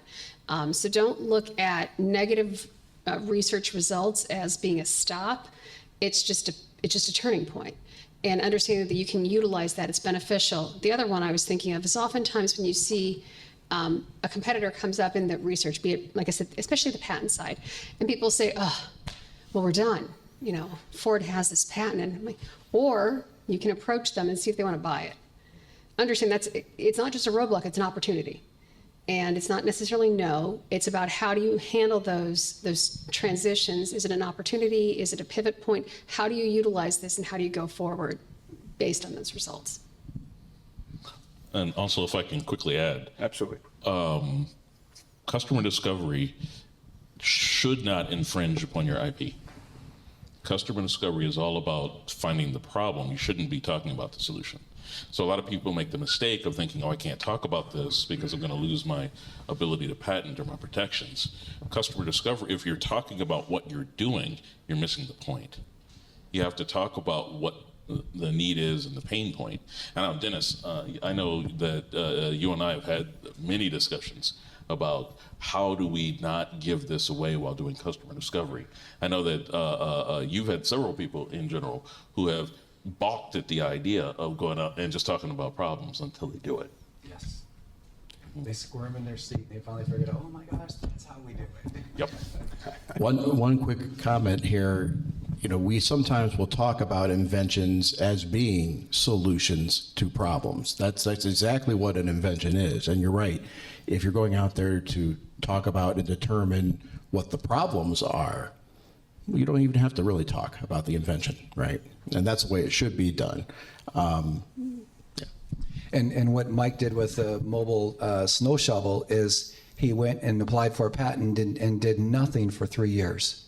So don't look at negative research results as being a stop. It's just a turning point. And understanding that you can utilize that, it's beneficial. The other one I was thinking of is oftentimes when you see a competitor comes up in the research, be it, like I said, especially the patent side, and people say, oh, well, we're done. Ford has this patent. And I'm like, or you can approach them and see if they want to buy it. Understand it's not just a roadblock, it's an opportunity. And it's not necessarily no, it's about how do you handle those transitions. Is it an opportunity? Is it a pivot point? How do you utilize this and how do you go forward based on those results? And also, if I can quickly add, Absolutely. customer discovery should not infringe upon your IP. Customer discovery is all about finding the problem. You shouldn't be talking about the solution. So a lot of people make the mistake of thinking, oh, I can't talk about this because I'm going to lose my ability to patent or my protections. Customer discovery, if you're talking about what you're doing, you're missing the point. You have to talk about what the need is and the pain point. And now, Dennis, I know that you and I have had many discussions about how do we not give this away while doing customer discovery. I know that you've had several people in general who have balked at the idea of going out and just talking about problems until they do it. Yes. They squirm in their seat. They finally figured out, oh my gosh, that's how we do it. Yep. One quick comment here. We sometimes will talk about inventions as being solutions to problems. That's exactly what an invention is. And you're right. If you're going out there to talk about and determine what the problems are, you don't even have to really talk about the invention, right? And that's the way it should be done. And what Mike did with the mobile snow shovel is he went and applied for a patent and did nothing for 3 years.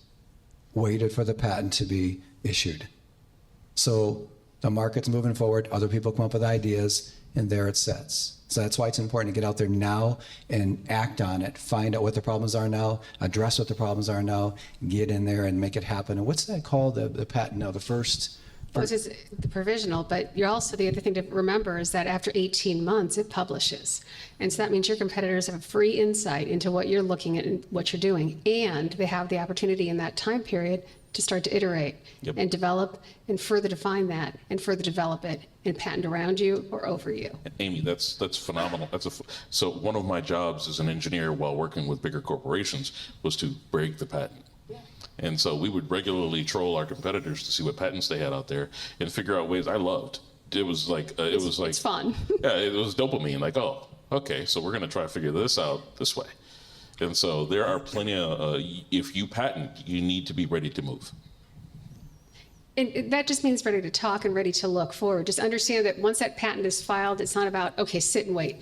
Waited for the patent to be issued. So the market's moving forward, other people come up with ideas, and there it sits. So that's why it's important to get out there now and act on it, find out what the problems are now, address what the problems are now, get in there and make it happen. And what's that called, the patent now, the first? Well, it's just the provisional, but you're also, the other thing to remember is that after 18 months, it publishes. And so that means your competitors have free insight into what you're looking at and what you're doing. And they have the opportunity in that time period to start to iterate and develop and further define that and further develop it and patent around you or over you. And Amy, that's phenomenal. So one of my jobs as an engineer while working with bigger corporations was to break the patent. And so we would regularly troll our competitors to see what patents they had out there and figure out ways I loved. It was like It's fun. Yeah, it was dopamine. Like, oh, okay, so we're going to try to figure this out this way. And so there are plenty of, if you patent, you need to be ready to move. And that just means ready to talk and ready to look forward. Just understand that once that patent is filed, it's not about, okay, sit and wait.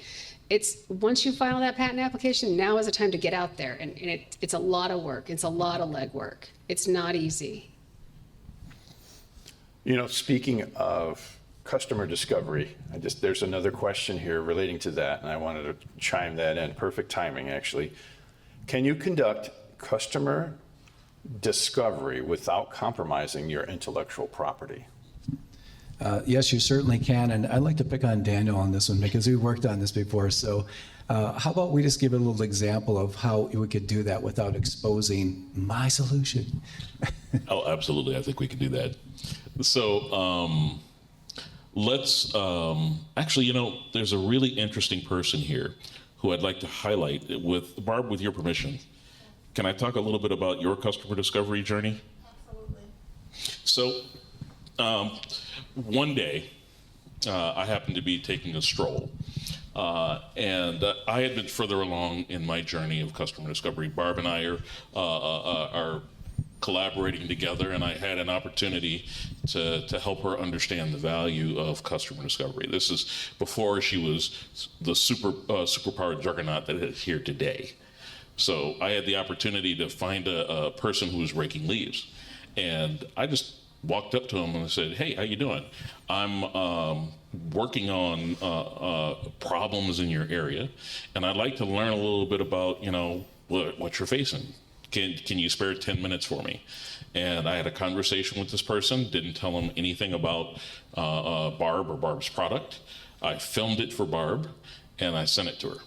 It's once you file that patent application, now is the time to get out there. And it's a lot of work. It's a lot of legwork. It's not easy. Speaking of customer discovery, there's another question here relating to that, and I wanted to chime that in. Perfect timing, actually. Can you conduct customer discovery without compromising your intellectual property? Yes, you certainly can. And I'd like to pick on Daniel on this one because we worked on this before. So How about we just give a little example of how we could do that without exposing my solution? Oh, absolutely. I think we can do that. So let's actually, there's a really interesting person here who I'd like to highlight. With Barb, with your permission, can I talk a little bit about your customer discovery journey? Absolutely. So one day, I happened to be taking a stroll. And I had been further along in my journey of customer discovery. Barb and I are collaborating together, and I had an opportunity to help her understand the value of customer discovery. This is before she was the superpowered juggernaut that is here today. So I had the opportunity to find a person who was raking leaves, and I just walked up to him and I said, "Hey, how you doing? I'm working on problems in your area, and I'd like to learn a little bit about what you're facing. Can you spare 10 minutes for me?" And I had a conversation with this person, didn't tell him anything about Barb or Barb's product. I filmed it for Barb, and I sent it to her.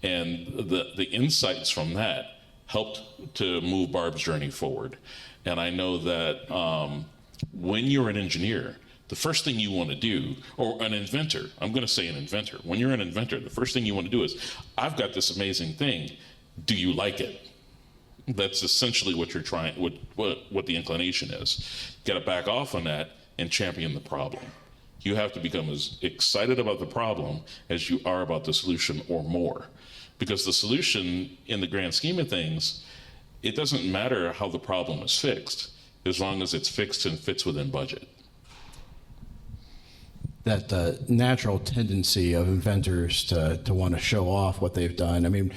And the insights from that helped to move Barb's journey forward. And I know that when you're an engineer, the first thing you want to do, or an inventor, I'm going to say an inventor. When you're an inventor, the first thing you want to do is, I've got this amazing thing. Do you like it? That's essentially what you're trying, what the inclination is. Got to back off on that and champion the problem. You have to become as excited about the problem as you are about the solution or more. Because the solution, in the grand scheme of things, it doesn't matter how the problem is fixed, as long as it's fixed and fits within budget. That natural tendency of inventors to want to show off what they've done. I mean,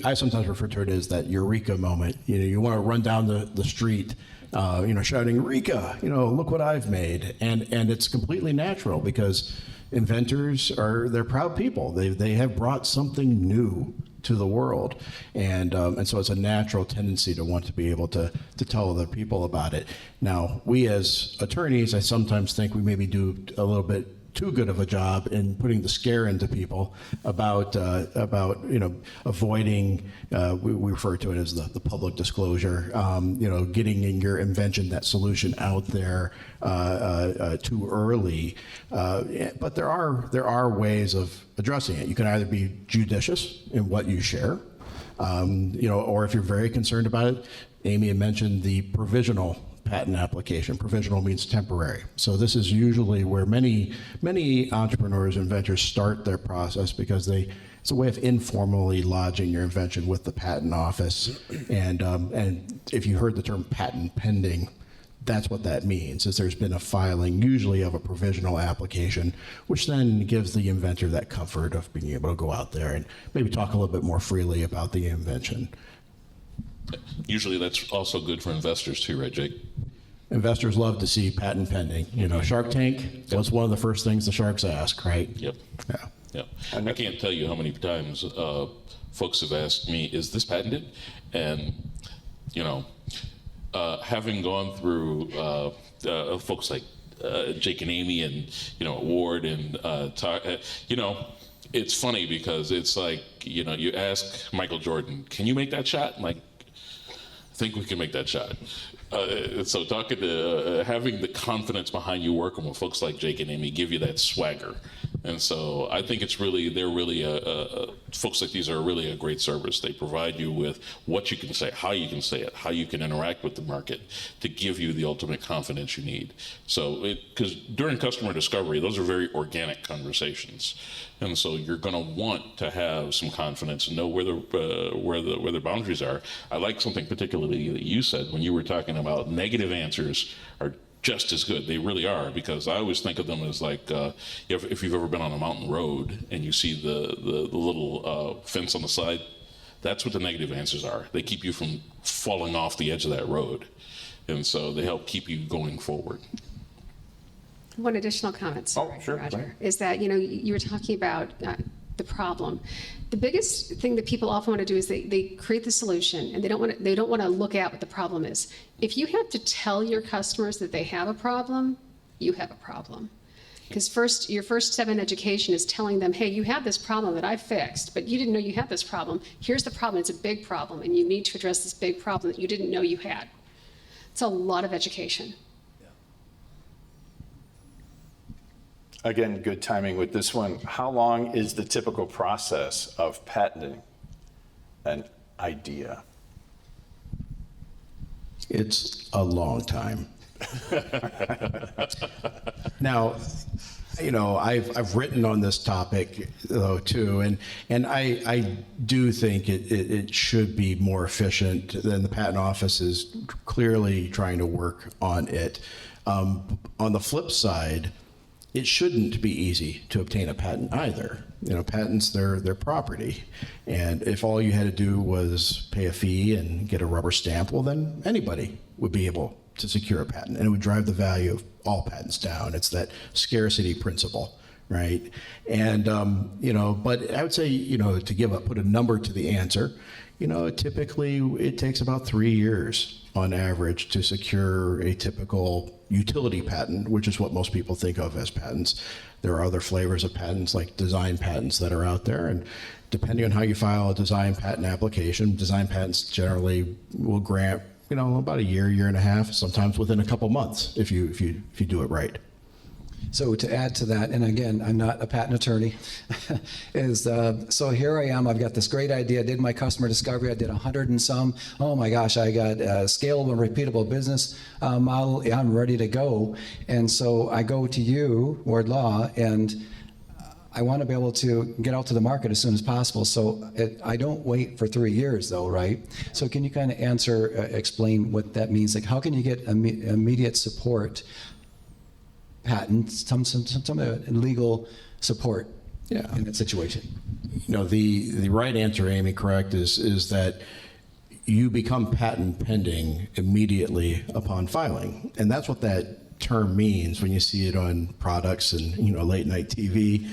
I sometimes refer to it as that eureka moment. You want to run down the street, shouting, "Eureka! Look what I've made," and it's completely natural because inventors they're proud people. They have brought something new to the world, and so it's a natural tendency to want to be able to tell other people about it. Now, we as attorneys, I sometimes think we maybe do a little bit too good of a job in putting the scare into people about avoiding, we refer to it as the public disclosure, getting in your invention, that solution out there too early. But there are ways of addressing it. You can either be judicious in what you share, or if you're very concerned about it. Amy had mentioned the provisional patent application. Provisional means temporary. So this is usually where many entrepreneurs, inventors start their process because it's a way of informally lodging your invention with the patent office. And if you heard the term patent pending, that's what that means, is there's been a filing, usually of a provisional application, which then gives the inventor that comfort of being able to go out there and maybe talk a little bit more freely about the invention. Usually that's also good for investors too, right, Jake? Investors love to see patent pending. Shark Tank was one of the first things the sharks ask, right? Yep. Yeah. Yep. I can't tell you how many times folks have asked me, "Is this patented?" And having gone through folks like Jake and Amy and Ward and it's funny because it's like you ask Michael Jordan, "Can you make that shot?" I'm like, "I think we can make that shot." So talking to having the confidence behind you working with folks like Jake and Amy give you that swagger. And so I think they're really folks like these are really a great service. They provide you with what you can say, how you can say it, how you can interact with the market to give you the ultimate confidence you need. So because during customer discovery, those are very organic conversations. And so you're going to want to have some confidence and know where the boundaries are. I like something particularly that you said when you were talking about negative answers are just as good. They really are, because I always think of them as like if you've ever been on a mountain road and you see the little fence on the side, that's what the negative answers are. They keep you from falling off the edge of that road, and so they help keep you going forward. One additional comment, sorry, sure, Roger, is that you were talking about the problem. The biggest thing that people often want to do is they create the solution and they don't want to look at what the problem is. If you have to tell your customers that they have a problem, you have a problem. Because your first step in education is telling them, hey, you have this problem that I fixed, but you didn't know you had this problem. Here's the problem. It's a big problem, and you need to address this big problem that you didn't know you had. It's a lot of education. Again, good timing with this one. How long is the typical process of patenting an idea? It's a long time. Now, I've written on this topic though too, and I do think it should be more efficient. Than the patent office is clearly trying to work on it. On the flip side, it shouldn't be easy to obtain a patent either. Patents, they're property. And if all you had to do was pay a fee and get a rubber stamp, well, then anybody would be able to secure a patent, and it would drive the value of all patents down. It's that scarcity principle, right? And, but I would say, to put a number to the answer, typically it takes about 3 years on average to secure a typical utility patent, which is what most people think of as patents. There are other flavors of patents like design patents that are out there, and depending on how you file a design patent application, design patents generally will grant, about a year and a half, sometimes within a couple months if you do it right. So to add to that, and again, I'm not a patent attorney, so here I am, I've got this great idea, did my customer discovery, I did 100 and some, oh my gosh, I got a scalable and repeatable business model, I'm ready to go. And so I go to you, Ward Law, and I want to be able to get out to the market as soon as possible. So I don't wait for 3 years though, right? So can you kind of explain what that means? Like, how can you get immediate support, patents, some legal support in that situation? The right answer, Amy, correct, is that you become patent pending immediately upon filing. And that's what that term means when you see it on products and late night TV.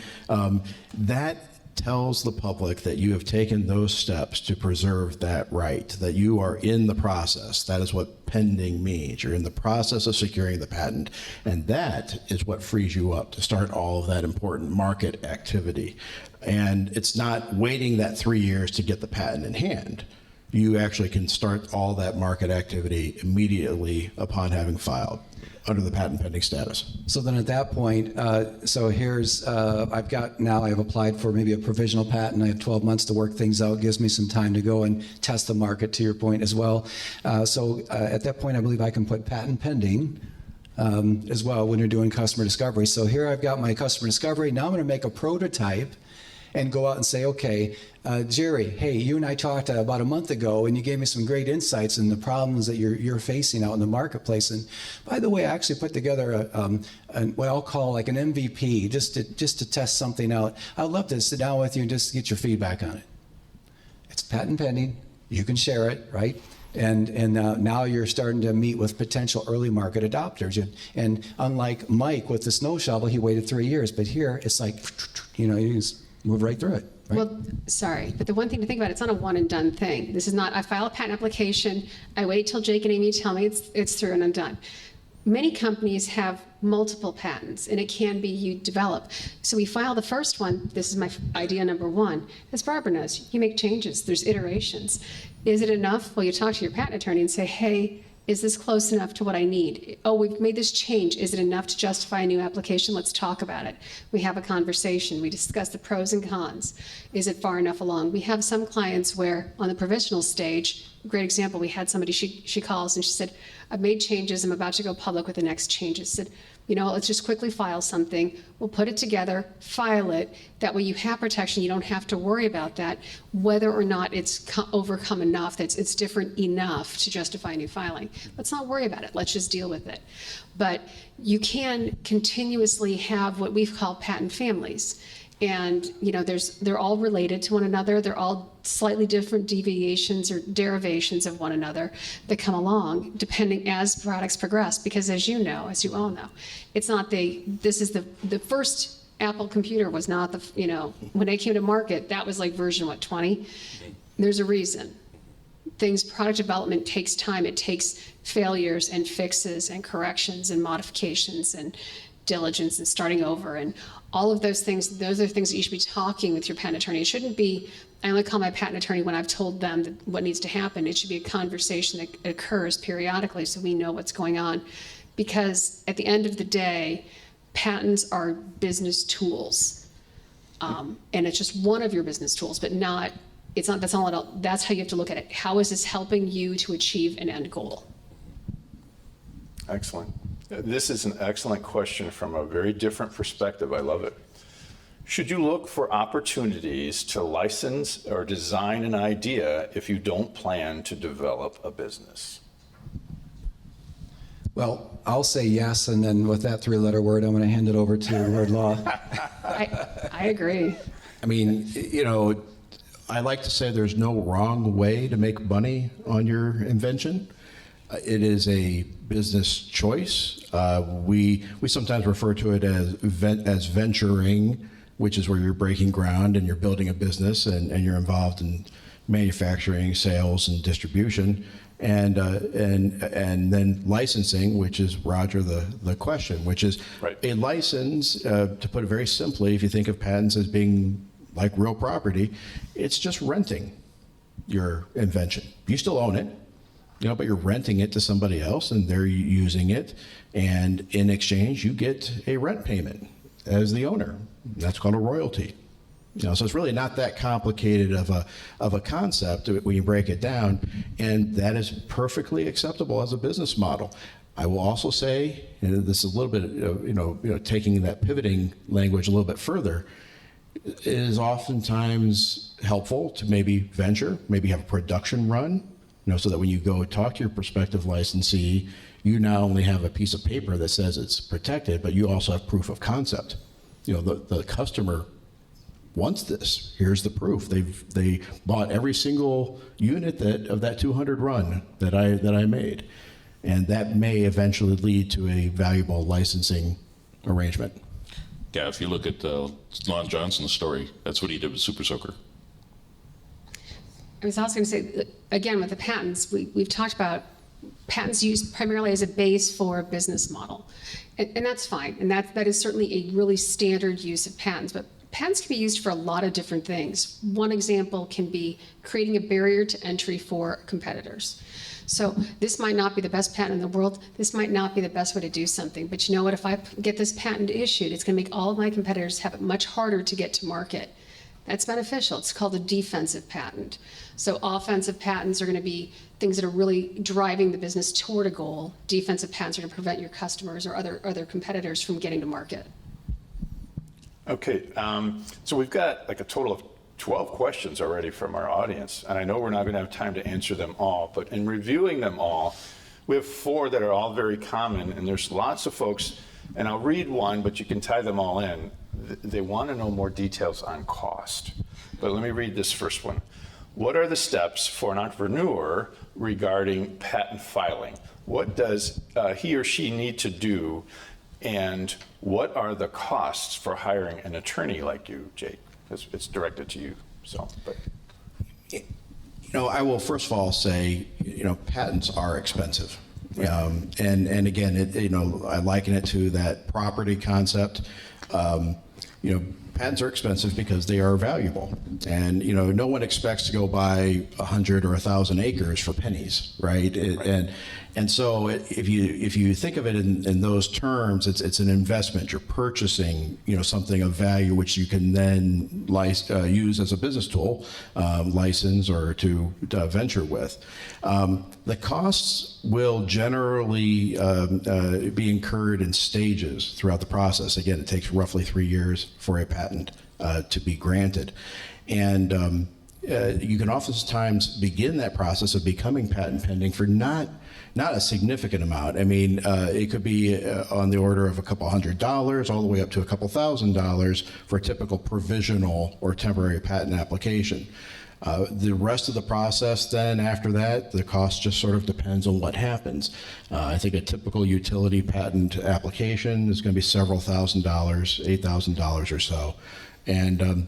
That tells the public that you have taken those steps to preserve that right, that you are in the process. That is what pending means. You're in the process of securing the patent, and that is what frees you up to start all of that important market activity. And it's not waiting that 3 years to get the patent in hand. You actually can start all that market activity immediately upon having filed under the patent pending status. So then at that point, so here's, I've applied for maybe a provisional patent. I have 12 months to work things out. It gives me some time to go and test the market, to your point as well. So at that point, I believe I can put patent pending as well when you're doing customer discovery. So here I've got my customer discovery. Now I'm going to make a prototype and go out and say, okay, Jerry, hey, you and I talked about a month ago, and you gave me some great insights in the problems that you're facing out in the marketplace. And by the way, I actually put together what I'll call like an MVP, just to test something out. I'd love to sit down with you and just get your feedback on it. It's patent pending. You can share it, right? And now you're starting to meet with potential early market adopters. And unlike Mike with the snow shovel, he waited 3 years. But here, it's like, you just move right through it. Right? Well, sorry, but the one thing to think about, it's not a one and done thing. This is not, I file a patent application, I wait till Jake and Amy tell me it's through and I'm done. Many companies have multiple patents, and it can be you develop. So we file the first one. This is my idea number one. As Barbara knows, you make changes. There's iterations. Is it enough? Well, you talk to your patent attorney and say, hey, is this close enough to what I need? Oh, we've made this change. Is it enough to justify a new application? Let's talk about it. We have a conversation. We discuss the pros and cons. Is it far enough along? We have some clients where on the provisional stage, great example, we had somebody, she calls and she said, I've made changes. I'm about to go public with the next changes. Said, let's just quickly file something. We'll put it together, file it. That way you have protection. You don't have to worry about that, whether or not it's overcome enough, that it's different enough to justify a new filing. Let's not worry about it. Let's just deal with it. But you can continuously have what we've called patent families. And they're all related to one another. They're all slightly different deviations or derivations of one another that come along depending as products progress. Because as you all know, it's not this is the first Apple computer was not when it came to market, that was like version 20. There's a reason. Product development takes time. It takes failures and fixes and corrections and modifications and diligence and starting over and all of those things. Those are things that you should be talking with your patent attorney. It shouldn't be, I only call my patent attorney when I've told them that what needs to happen. It should be a conversation that occurs periodically so we know what's going on. Because at the end of the day, patents are business tools. And it's just one of your business tools, but not, it's not, that's not all, that's how you have to look at it. How is this helping you to achieve an end goal? Excellent. This is an excellent question from a very different perspective. I love it. Should you look for opportunities to license or design an idea if you don't plan to develop a business? Well, I'll say yes, and then with that three-letter word, I'm going to hand it over to Word Law. I agree. I mean, you know, I like to say there's no wrong way to make money on your invention. It is a business choice. We sometimes refer to it as venturing, which is where you're breaking ground and you're building a business and you're involved in manufacturing, sales, and distribution. And then licensing, which is, Roger, the question, which is Right. a license, to put it very simply, if you think of patents as being like real property, it's just renting your invention. You still own it, you know, but you're renting it to somebody else and they're using it. And in exchange, you get a rent payment as the owner. That's called a royalty. You know, so it's really not that complicated of a concept when you break it down, and that is perfectly acceptable as a business model. I will also say, and this is a little bit, you know, taking that pivoting language a little bit further, it is oftentimes helpful to maybe venture, maybe have a production run, you know, so that when you go talk to your prospective licensee, you not only have a piece of paper that says it's protected, but you also have proof of concept. You know, the customer wants this. Here's the proof. They bought every single unit of that 200 run that I made, and that may eventually lead to a valuable licensing arrangement. Yeah, if you look at Lon Johnson's story, that's what he did with Super Soaker. I was also going to say, again, with the patents, we've talked about patents used primarily as a base for a business model. And that's fine. And that is certainly a really standard use of patents. But patents can be used for a lot of different things. One example can be creating a barrier to entry for competitors. So this might not be the best patent in the world. This might not be the best way to do something. But you know what? If I get this patent issued, it's going to make all of my competitors have it much harder to get to market. That's beneficial. It's called a defensive patent. So offensive patents are going to be things that are really driving the business toward a goal. Defensive patents are going to prevent your customers or other competitors from getting to market. Okay, so we've got like a total of 12 questions already from our audience, and I know we're not going to have time to answer them all, but in reviewing them all, we have 4 that are all very common, and there's lots of folks, and I'll read one, but you can tie them all in. They want to know more details on cost. But let me read this first one. What are the steps for an entrepreneur regarding patent filing? What does he or she need to do? And what are the costs for hiring an attorney like you, Jake? Because it's directed to you. So, but You know, I will first of all say, you know, patents are expensive. And again, you know, I liken it to that property concept. You know, patents are expensive because they are valuable. And, you know, no one expects to go buy 100 or 1,000 acres for pennies, right? And so if you think of it in those terms, it's an investment. You're purchasing, you know, something of value which you can then use as a business tool, license or to venture with. The costs will generally be incurred in stages throughout the process. Again, it takes roughly 3 years for a patent to be granted. And you can oftentimes begin that process of becoming patent pending for not a significant amount. I mean, it could be on the order of a couple $100 all the way up to a couple $1,000s for a typical provisional or temporary patent application. The rest of the process then after that, the cost just sort of depends on what happens. I think a typical utility patent application is going to be several $1,000s, $8,000 or so. And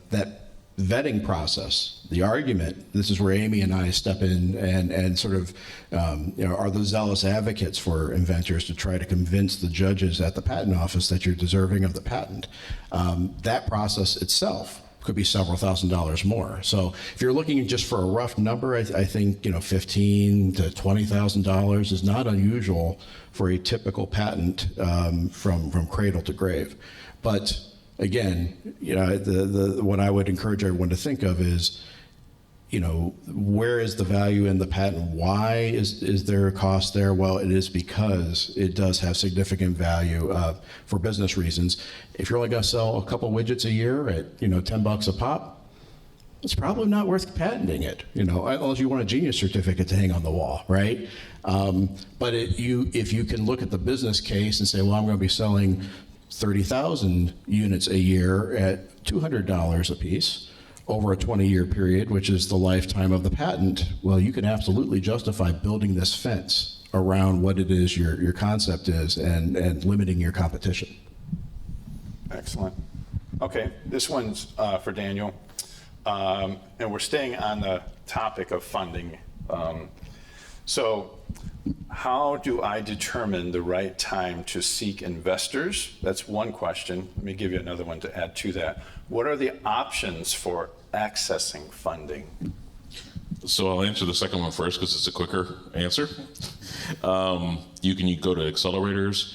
vetting process, the argument, this is where Amy and I step in and sort of are the zealous advocates for inventors to try to convince the judges at the patent office that you're deserving of the patent. That process itself could be several $1,000s more. So if you're looking just for a rough number, I think $15,000 to $20,000 is not unusual for a typical patent from cradle to grave. But again, what I would encourage everyone to think of is, where is the value in the patent? Why is there a cost there? Well, it is because it does have significant value for business reasons. If you're only going to sell a couple widgets a year at $10 a pop, it's probably not worth patenting it. Unless you want a genius certificate to hang on the wall, right? But if you can look at the business case and say, well, I'm going to be selling 30,000 units a year at $200 a piece over a 20-year period, which is the lifetime of the patent, well, you can absolutely justify building this fence around what it is your concept is and limiting your competition. Excellent. Okay, this one's for Daniel. And we're staying on the topic of funding. So how do I determine the right time to seek investors? That's one question. Let me give you another one to add to that. What are the options for accessing funding? So I'll answer the second one first because it's a quicker answer. You can go to accelerators.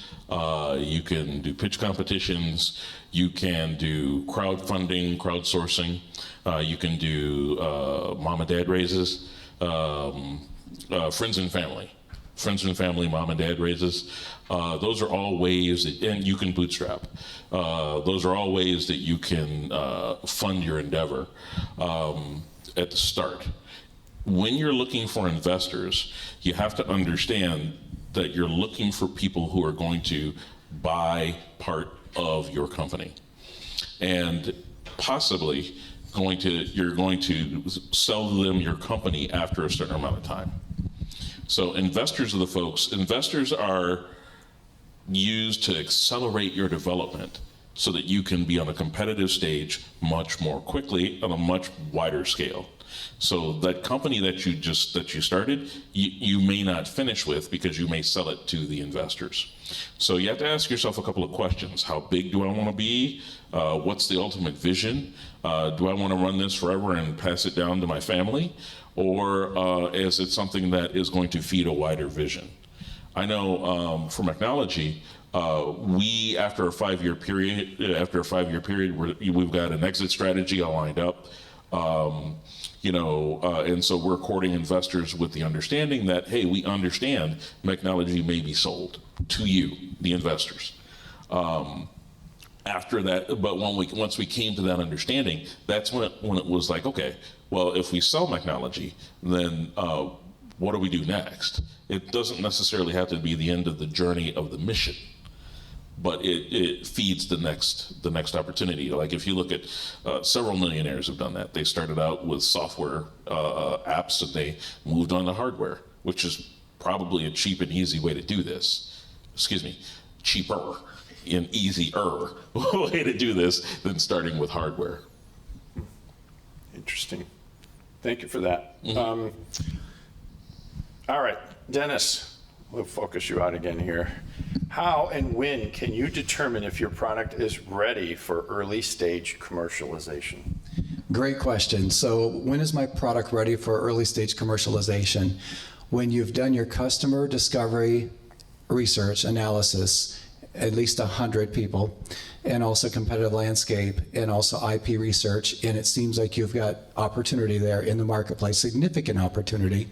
You can do pitch competitions. You can do crowdfunding, crowdsourcing. You can do mom and dad raises, friends and family. Friends and family, mom and dad raises. Those are all ways and you can bootstrap. Those are all ways that you can fund your endeavor at the start. When you're looking for investors, you have to understand that you're looking for people who are going to buy part of your company, and possibly you're going to sell them your company after a certain amount of time. So investors are used to accelerate your development so that you can be on a competitive stage much more quickly on a much wider scale. So that company that you started, you may not finish with because you may sell it to the investors. So you have to ask yourself a couple of questions. How big do I want to be? What's the ultimate vision? Do I want to run this forever and pass it down to my family? Or is it something that is going to feed a wider vision? I know for Technology, we after a 5-year period, we've got an exit strategy all lined up. And so we're courting investors with the understanding that, hey, we understand Technology may be sold to you, the investors. After that, but once we came to that understanding, that's when it was like, okay, well, if we sell Technology, then what do we do next? It doesn't necessarily have to be the end of the journey of the mission, but it feeds the next opportunity. Like if you look at several millionaires have done that. They started out with software apps and they moved on to hardware, which is probably a cheap and easy way to do this. Cheaper and easier way to do this than starting with hardware. Interesting. Thank you for that. Mm-hmm. All right, Dennis, we'll focus you out again here. How and when can you determine if your product is ready for early stage commercialization? Great question. So when is my product ready for early stage commercialization? When you've done your customer discovery research analysis, at least 100 people, and also competitive landscape, and also IP research, and it seems like you've got opportunity there in the marketplace, significant opportunity,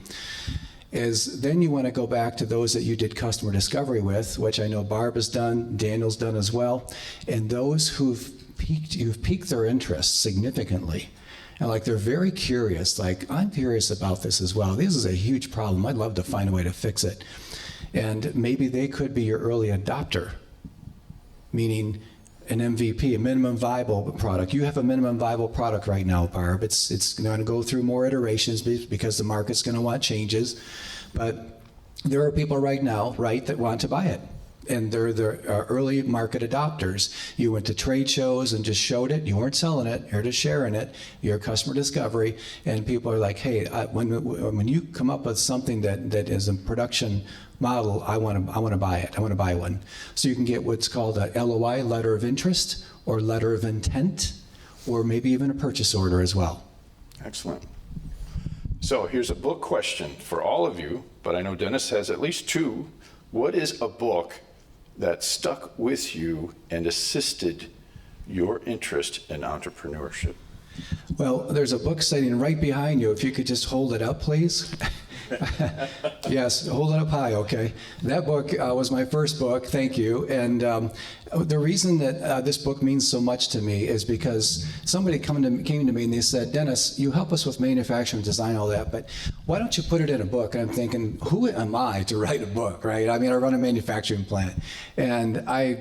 is then you want to go back to those that you did customer discovery with, which I know Barb has done, Daniel's done as well, and those you've piqued their interest significantly. And like they're very curious, like I'm curious about this as well. This is a huge problem. I'd love to find a way to fix it. And maybe they could be your early adopter, meaning an MVP, a minimum viable product. You have a minimum viable product right now, Barb. It's going to go through more iterations because the market's going to want changes. But there are people right now, that want to buy it. And they're the early market adopters. You went to trade shows and just showed it. You weren't selling it. You're just sharing it. You're customer discovery. And people are like, hey, when you come up with something that is a production model, I want to buy it. I want to buy one. So you can get what's called a LOI, letter of interest, or letter of intent, or maybe even a purchase order as well. Excellent. So here's a book question for all of you, but I know Dennis has at least two. What is a book that stuck with you and assisted your interest in entrepreneurship? Well, there's a book sitting right behind you. If you could just hold it up, please. Yes, hold it up high, okay. That book was my first book, thank you. And the reason that this book means so much to me is because somebody came to me and they said, Dennis, you help us with manufacturing, design, all that, but why don't you put it in a book? And I'm thinking, who am I to write a book, right? I mean, I run a manufacturing plant. And I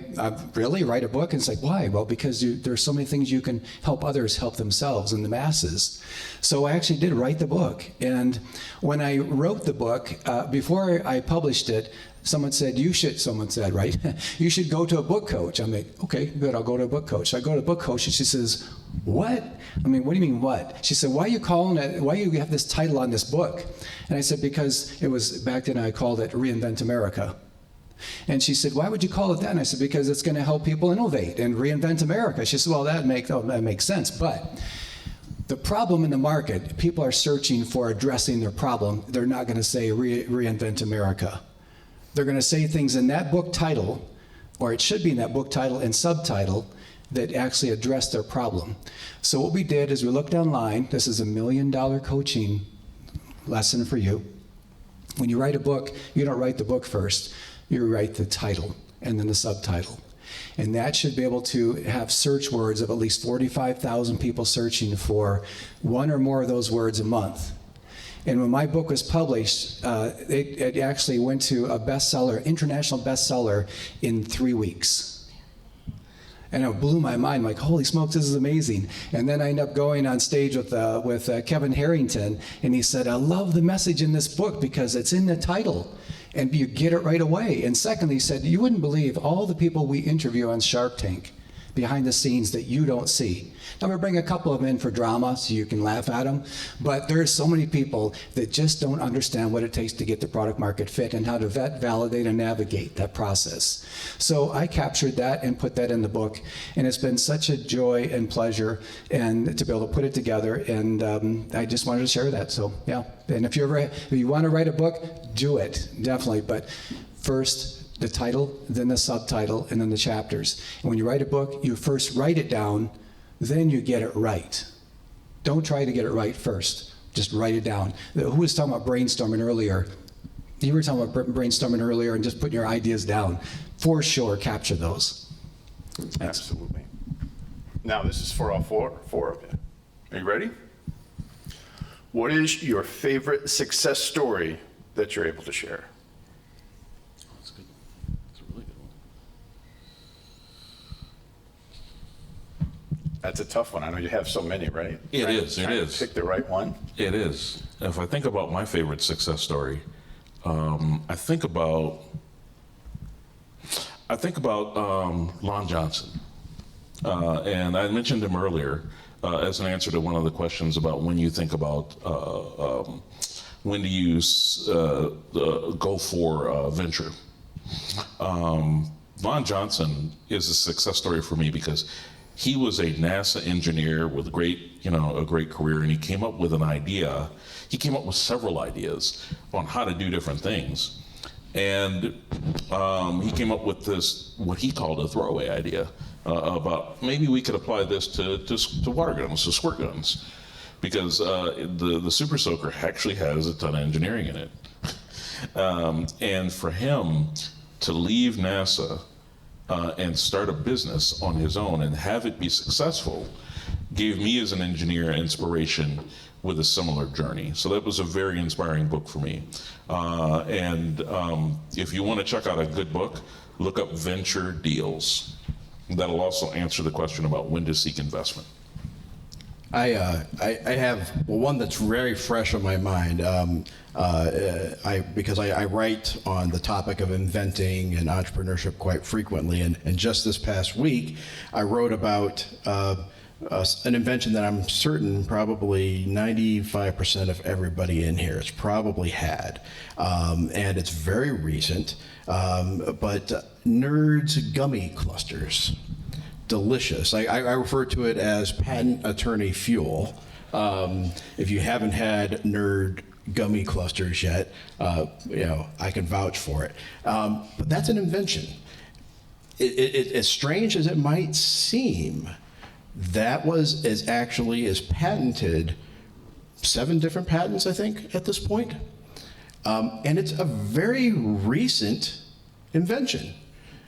really write a book, and it's like, why? Well, because there's so many things you can help others help themselves and the masses. So I actually did write the book. And when I wrote the book, before I published it, someone said, right? You should go to a book coach. I'm like, okay, good, I'll go to a book coach. So I go to a book coach and she says, what? I mean, what do you mean what? She said, why you have this title on this book? And I said, because it was, back then I called it Reinvent America. And she said, why would you call it that? And I said, because it's going to help people innovate and reinvent America. She said, well, that makes sense. But the problem in the market, people are searching for addressing their problem. They're not going to say reinvent America. They're going to say things in that book title, or it should be in that book title and subtitle, that actually address their problem. So what we did is we looked online. This is $1 million coaching lesson for you. When you write a book, you don't write the book first. You write the title and then the subtitle. And that should be able to have search words of at least 45,000 people searching for one or more of those words a month. And when my book was published, it actually went to a bestseller, international bestseller, in 3 weeks. And it blew my mind, like, holy smokes, this is amazing. And then I ended up going on stage with Kevin Harrington, and he said, I love the message in this book because it's in the title. And you get it right away. And secondly, he said, you wouldn't believe all the people we interview on Shark Tank behind the scenes that you don't see. Now, we bring a couple of them in for drama so you can laugh at them, but there's so many people that just don't understand what it takes to get the product market fit and how to vet, validate, and navigate that process. So I captured that and put that in the book, and it's been such a joy and pleasure and to be able to put it together, and I just wanted to share that. So yeah, and if you want to write a book, do it, definitely, but first, the title, then the subtitle, and then the chapters. And when you write a book, you first write it down, then you get it right. Don't try to get it right first. Just write it down. Who was talking about brainstorming earlier? You were talking about brainstorming earlier and just putting your ideas down. For sure, capture those. Absolutely. Now, this is for all four of you. Are you ready? What is your favorite success story that you're able to share? That's a tough one. I know you have so many, right? It is. Pick the right one. It is. If I think about my favorite success story, I think about Lon Johnson. And I mentioned him earlier as an answer to one of the questions about when you think about when to use go for venture. Lon Johnson is a success story for me because he was a NASA engineer with a great career, and he came up with an idea. He came up with several ideas on how to do different things. And he came up with this, what he called a throwaway idea about maybe we could apply this to water guns, to squirt guns, because the Super Soaker actually has a ton of engineering in it. And for him to leave NASA and start a business on his own and have it be successful gave me as an engineer inspiration with a similar journey. So that was a very inspiring book for me. And if you want to check out a good book, look up Venture Deals. That'll also answer the question about when to seek investment. I have one that's very fresh on my mind. Because I write on the topic of inventing and entrepreneurship quite frequently, and just this past week, I wrote about an invention that I'm certain probably 95% of everybody in here has probably had, and it's very recent. But Nerds gummy clusters. Delicious. I refer to it as patent attorney fuel. If you haven't had Nerd gummy clusters yet, I can vouch for it. But that's an invention. As strange as it might seem, that is patented, 7 different patents, I think, at this point. And it's a very recent invention.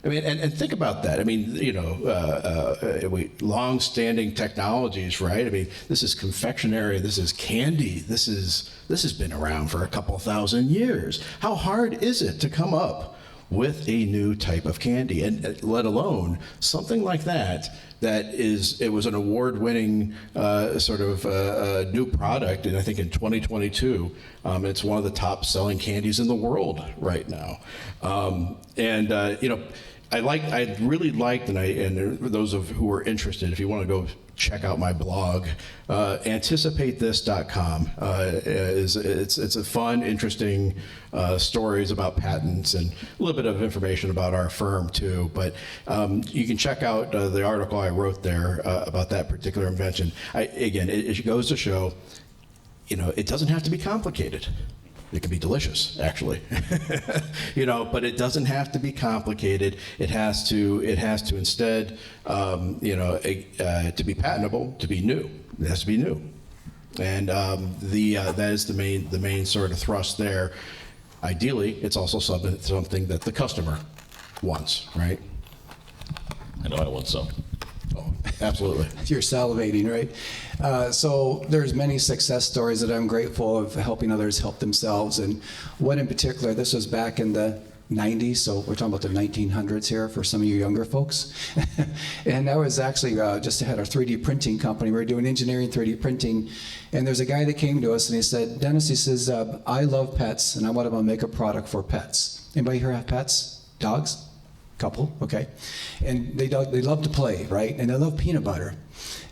I mean, and think about that. I mean, long-standing technologies, right? I mean, this is confectionery, this is candy, this has been around for a couple thousand years. How hard is it to come up with a new type of candy, and let alone something like that? It was an award-winning new product, and I think in 2022, it's one of the top-selling candies in the world right now. I really liked, and those who are interested, if you want to go check out my blog, anticipatethis.com. It's a fun, interesting stories about patents and a little bit of information about our firm too. But you can check out the article I wrote there about that particular invention. It goes to show, it doesn't have to be complicated. It can be delicious, actually, but it doesn't have to be complicated. It has to instead, to be patentable, to be new. It has to be new, and that is the main sort of thrust there. Ideally, it's also something that the customer wants, right? I know I want some. Oh, absolutely. You're salivating, right? So there's many success stories that I'm grateful of helping others help themselves. And one in particular, this was back in the 90s, so we're talking about the 1900s here for some of you younger folks. And I was actually just had our 3D printing company. We were doing engineering 3D printing. And there's a guy that came to us and he said, Dennis, he says, I love pets and I want to make a product for pets. Anybody here have pets? Dogs? Couple, okay. And they love to play, right? And they love peanut butter.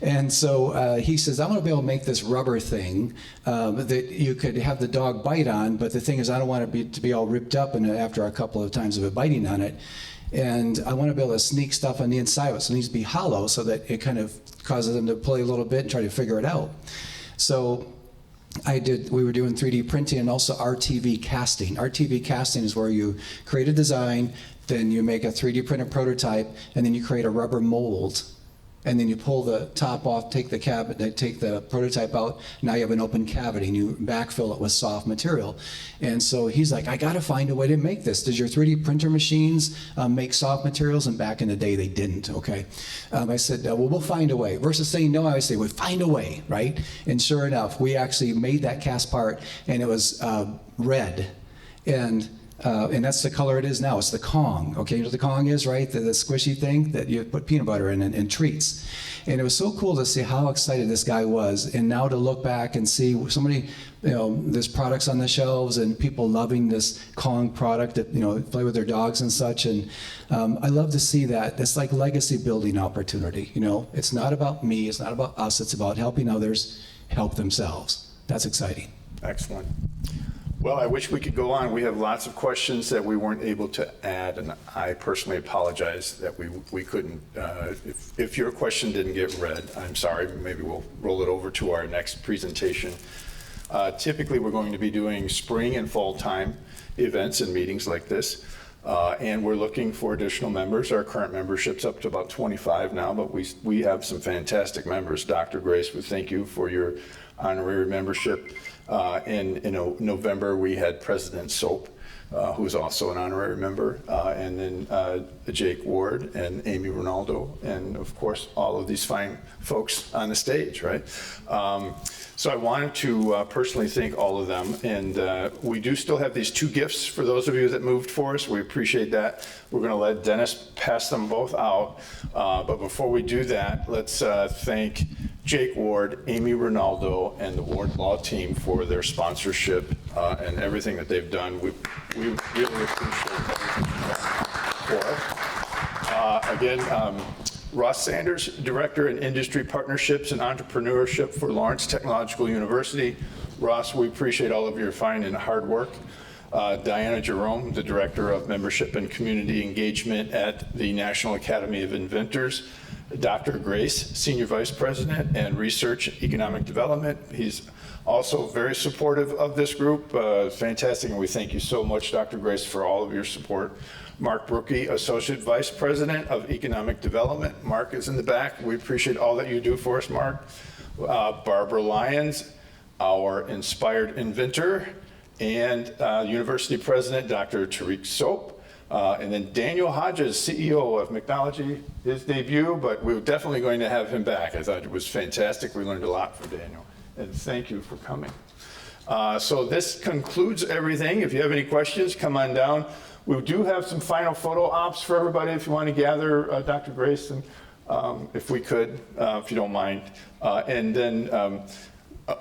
And so he says, I want to be able to make this rubber thing that you could have the dog bite on, but the thing is I don't want it to be all ripped up and after a couple of times of it biting on it. And I want to be able to sneak stuff on the inside of it. So it needs to be hollow so that it kind of causes them to play a little bit and try to figure it out. So we were doing 3D printing and also RTV casting. RTV casting is where you create a design, then you make a 3D printed prototype, and then you create a rubber mold. And then you pull the top off, take the prototype out, now you have an open cavity, and you backfill it with soft material. And so he's like, I gotta find a way to make this. Does your 3D printer machines make soft materials? And back in the day, they didn't, okay? I said, well, we'll find a way. Versus saying no, I would say, we'll find a way, right? And sure enough, we actually made that cast part, and it was red. And that's the color it is now. It's the Kong. Okay, you know what the Kong is, right? The squishy thing that you put peanut butter in and treats. And it was so cool to see how excited this guy was. And now to look back and see somebody, there's products on the shelves and people loving this Kong product that, play with their dogs and such. And I love to see that. It's like legacy building opportunity. It's not about me. It's not about us. It's about helping others help themselves. That's exciting. Excellent. Well, I wish we could go on. We have lots of questions that we weren't able to add, and I personally apologize that we couldn't. If your question didn't get read, I'm sorry. Maybe we'll roll it over to our next presentation. Typically, we're going to be doing spring and fall time events and meetings like this, and we're looking for additional members. Our current membership's up to about 25 now, but we have some fantastic members. Dr. Grace, we thank you for your honorary membership. In November, we had President Soap, who's also an honorary member, and then Jake Ward and Amy Ronaldo, and of course, all of these fine folks on the stage, right? So I wanted to personally thank all of them, and we do still have these 2 gifts for those of you that moved for us. We appreciate that. We're going to let Dennis pass them both out, but before we do that, let's thank Jake Ward, Amy Ronaldo, and the Ward Law Team for their sponsorship and everything that they've done. We really appreciate everything for us. Again, Ross Sanders, Director in Industry Partnerships and Entrepreneurship for Lawrence Technological University. Ross, we appreciate all of your fine and hard work. Diana Jerome, the Director of Membership and Community Engagement at the National Academy of Inventors. Dr. Grace, Senior Vice President and Research Economic Development. He's also very supportive of this group. Fantastic, and we thank you so much, Dr. Grace, for all of your support. Mark Brookie, Associate Vice President of Economic Development. Mark is in the back. We appreciate all that you do for us, Mark. Barbara Lyons, our inspired inventor, and University President, Dr. Tariq Soap. And then Daniel Hodges, CEO of Mechnology, his debut, but we're definitely going to have him back. I thought it was fantastic. We learned a lot from Daniel. And thank you for coming. So this concludes everything. If you have any questions, come on down. We do have some final photo ops for everybody if you want to gather, Dr. Grace, and if we could, if you don't mind. And then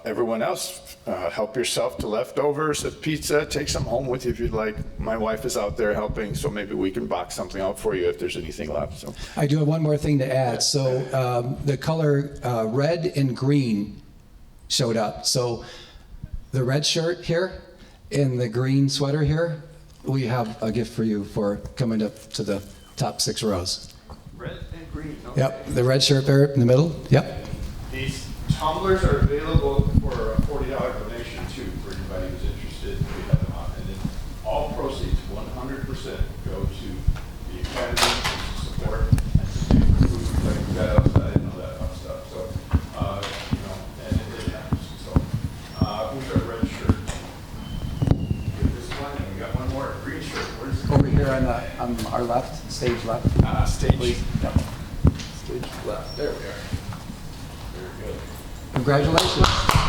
everyone else, help yourself to leftovers of pizza. Take some home with you if you'd like. My wife is out there helping, so maybe we can box something out for you if there's anything left. So I do have one more thing to add. So the color red and green showed up. So the red shirt here and the green sweater here, we have a gift for you for coming up to the top 6 rows. red and green. Okay. Yep, the red shirt there in the middle. Yep. These tumblers are available for a $40 donation too for anybody who's interested. We have them on, and then all proceeds, 100%, go to the academy to support and to do food like that outside and all that fun stuff. So, and it happens. So, who's our red shirt? Get this one, and we got one more green shirt. Where's the Over here on our left, stage left. stage? Yep. Stage left. There we are. Very good. Congratulations.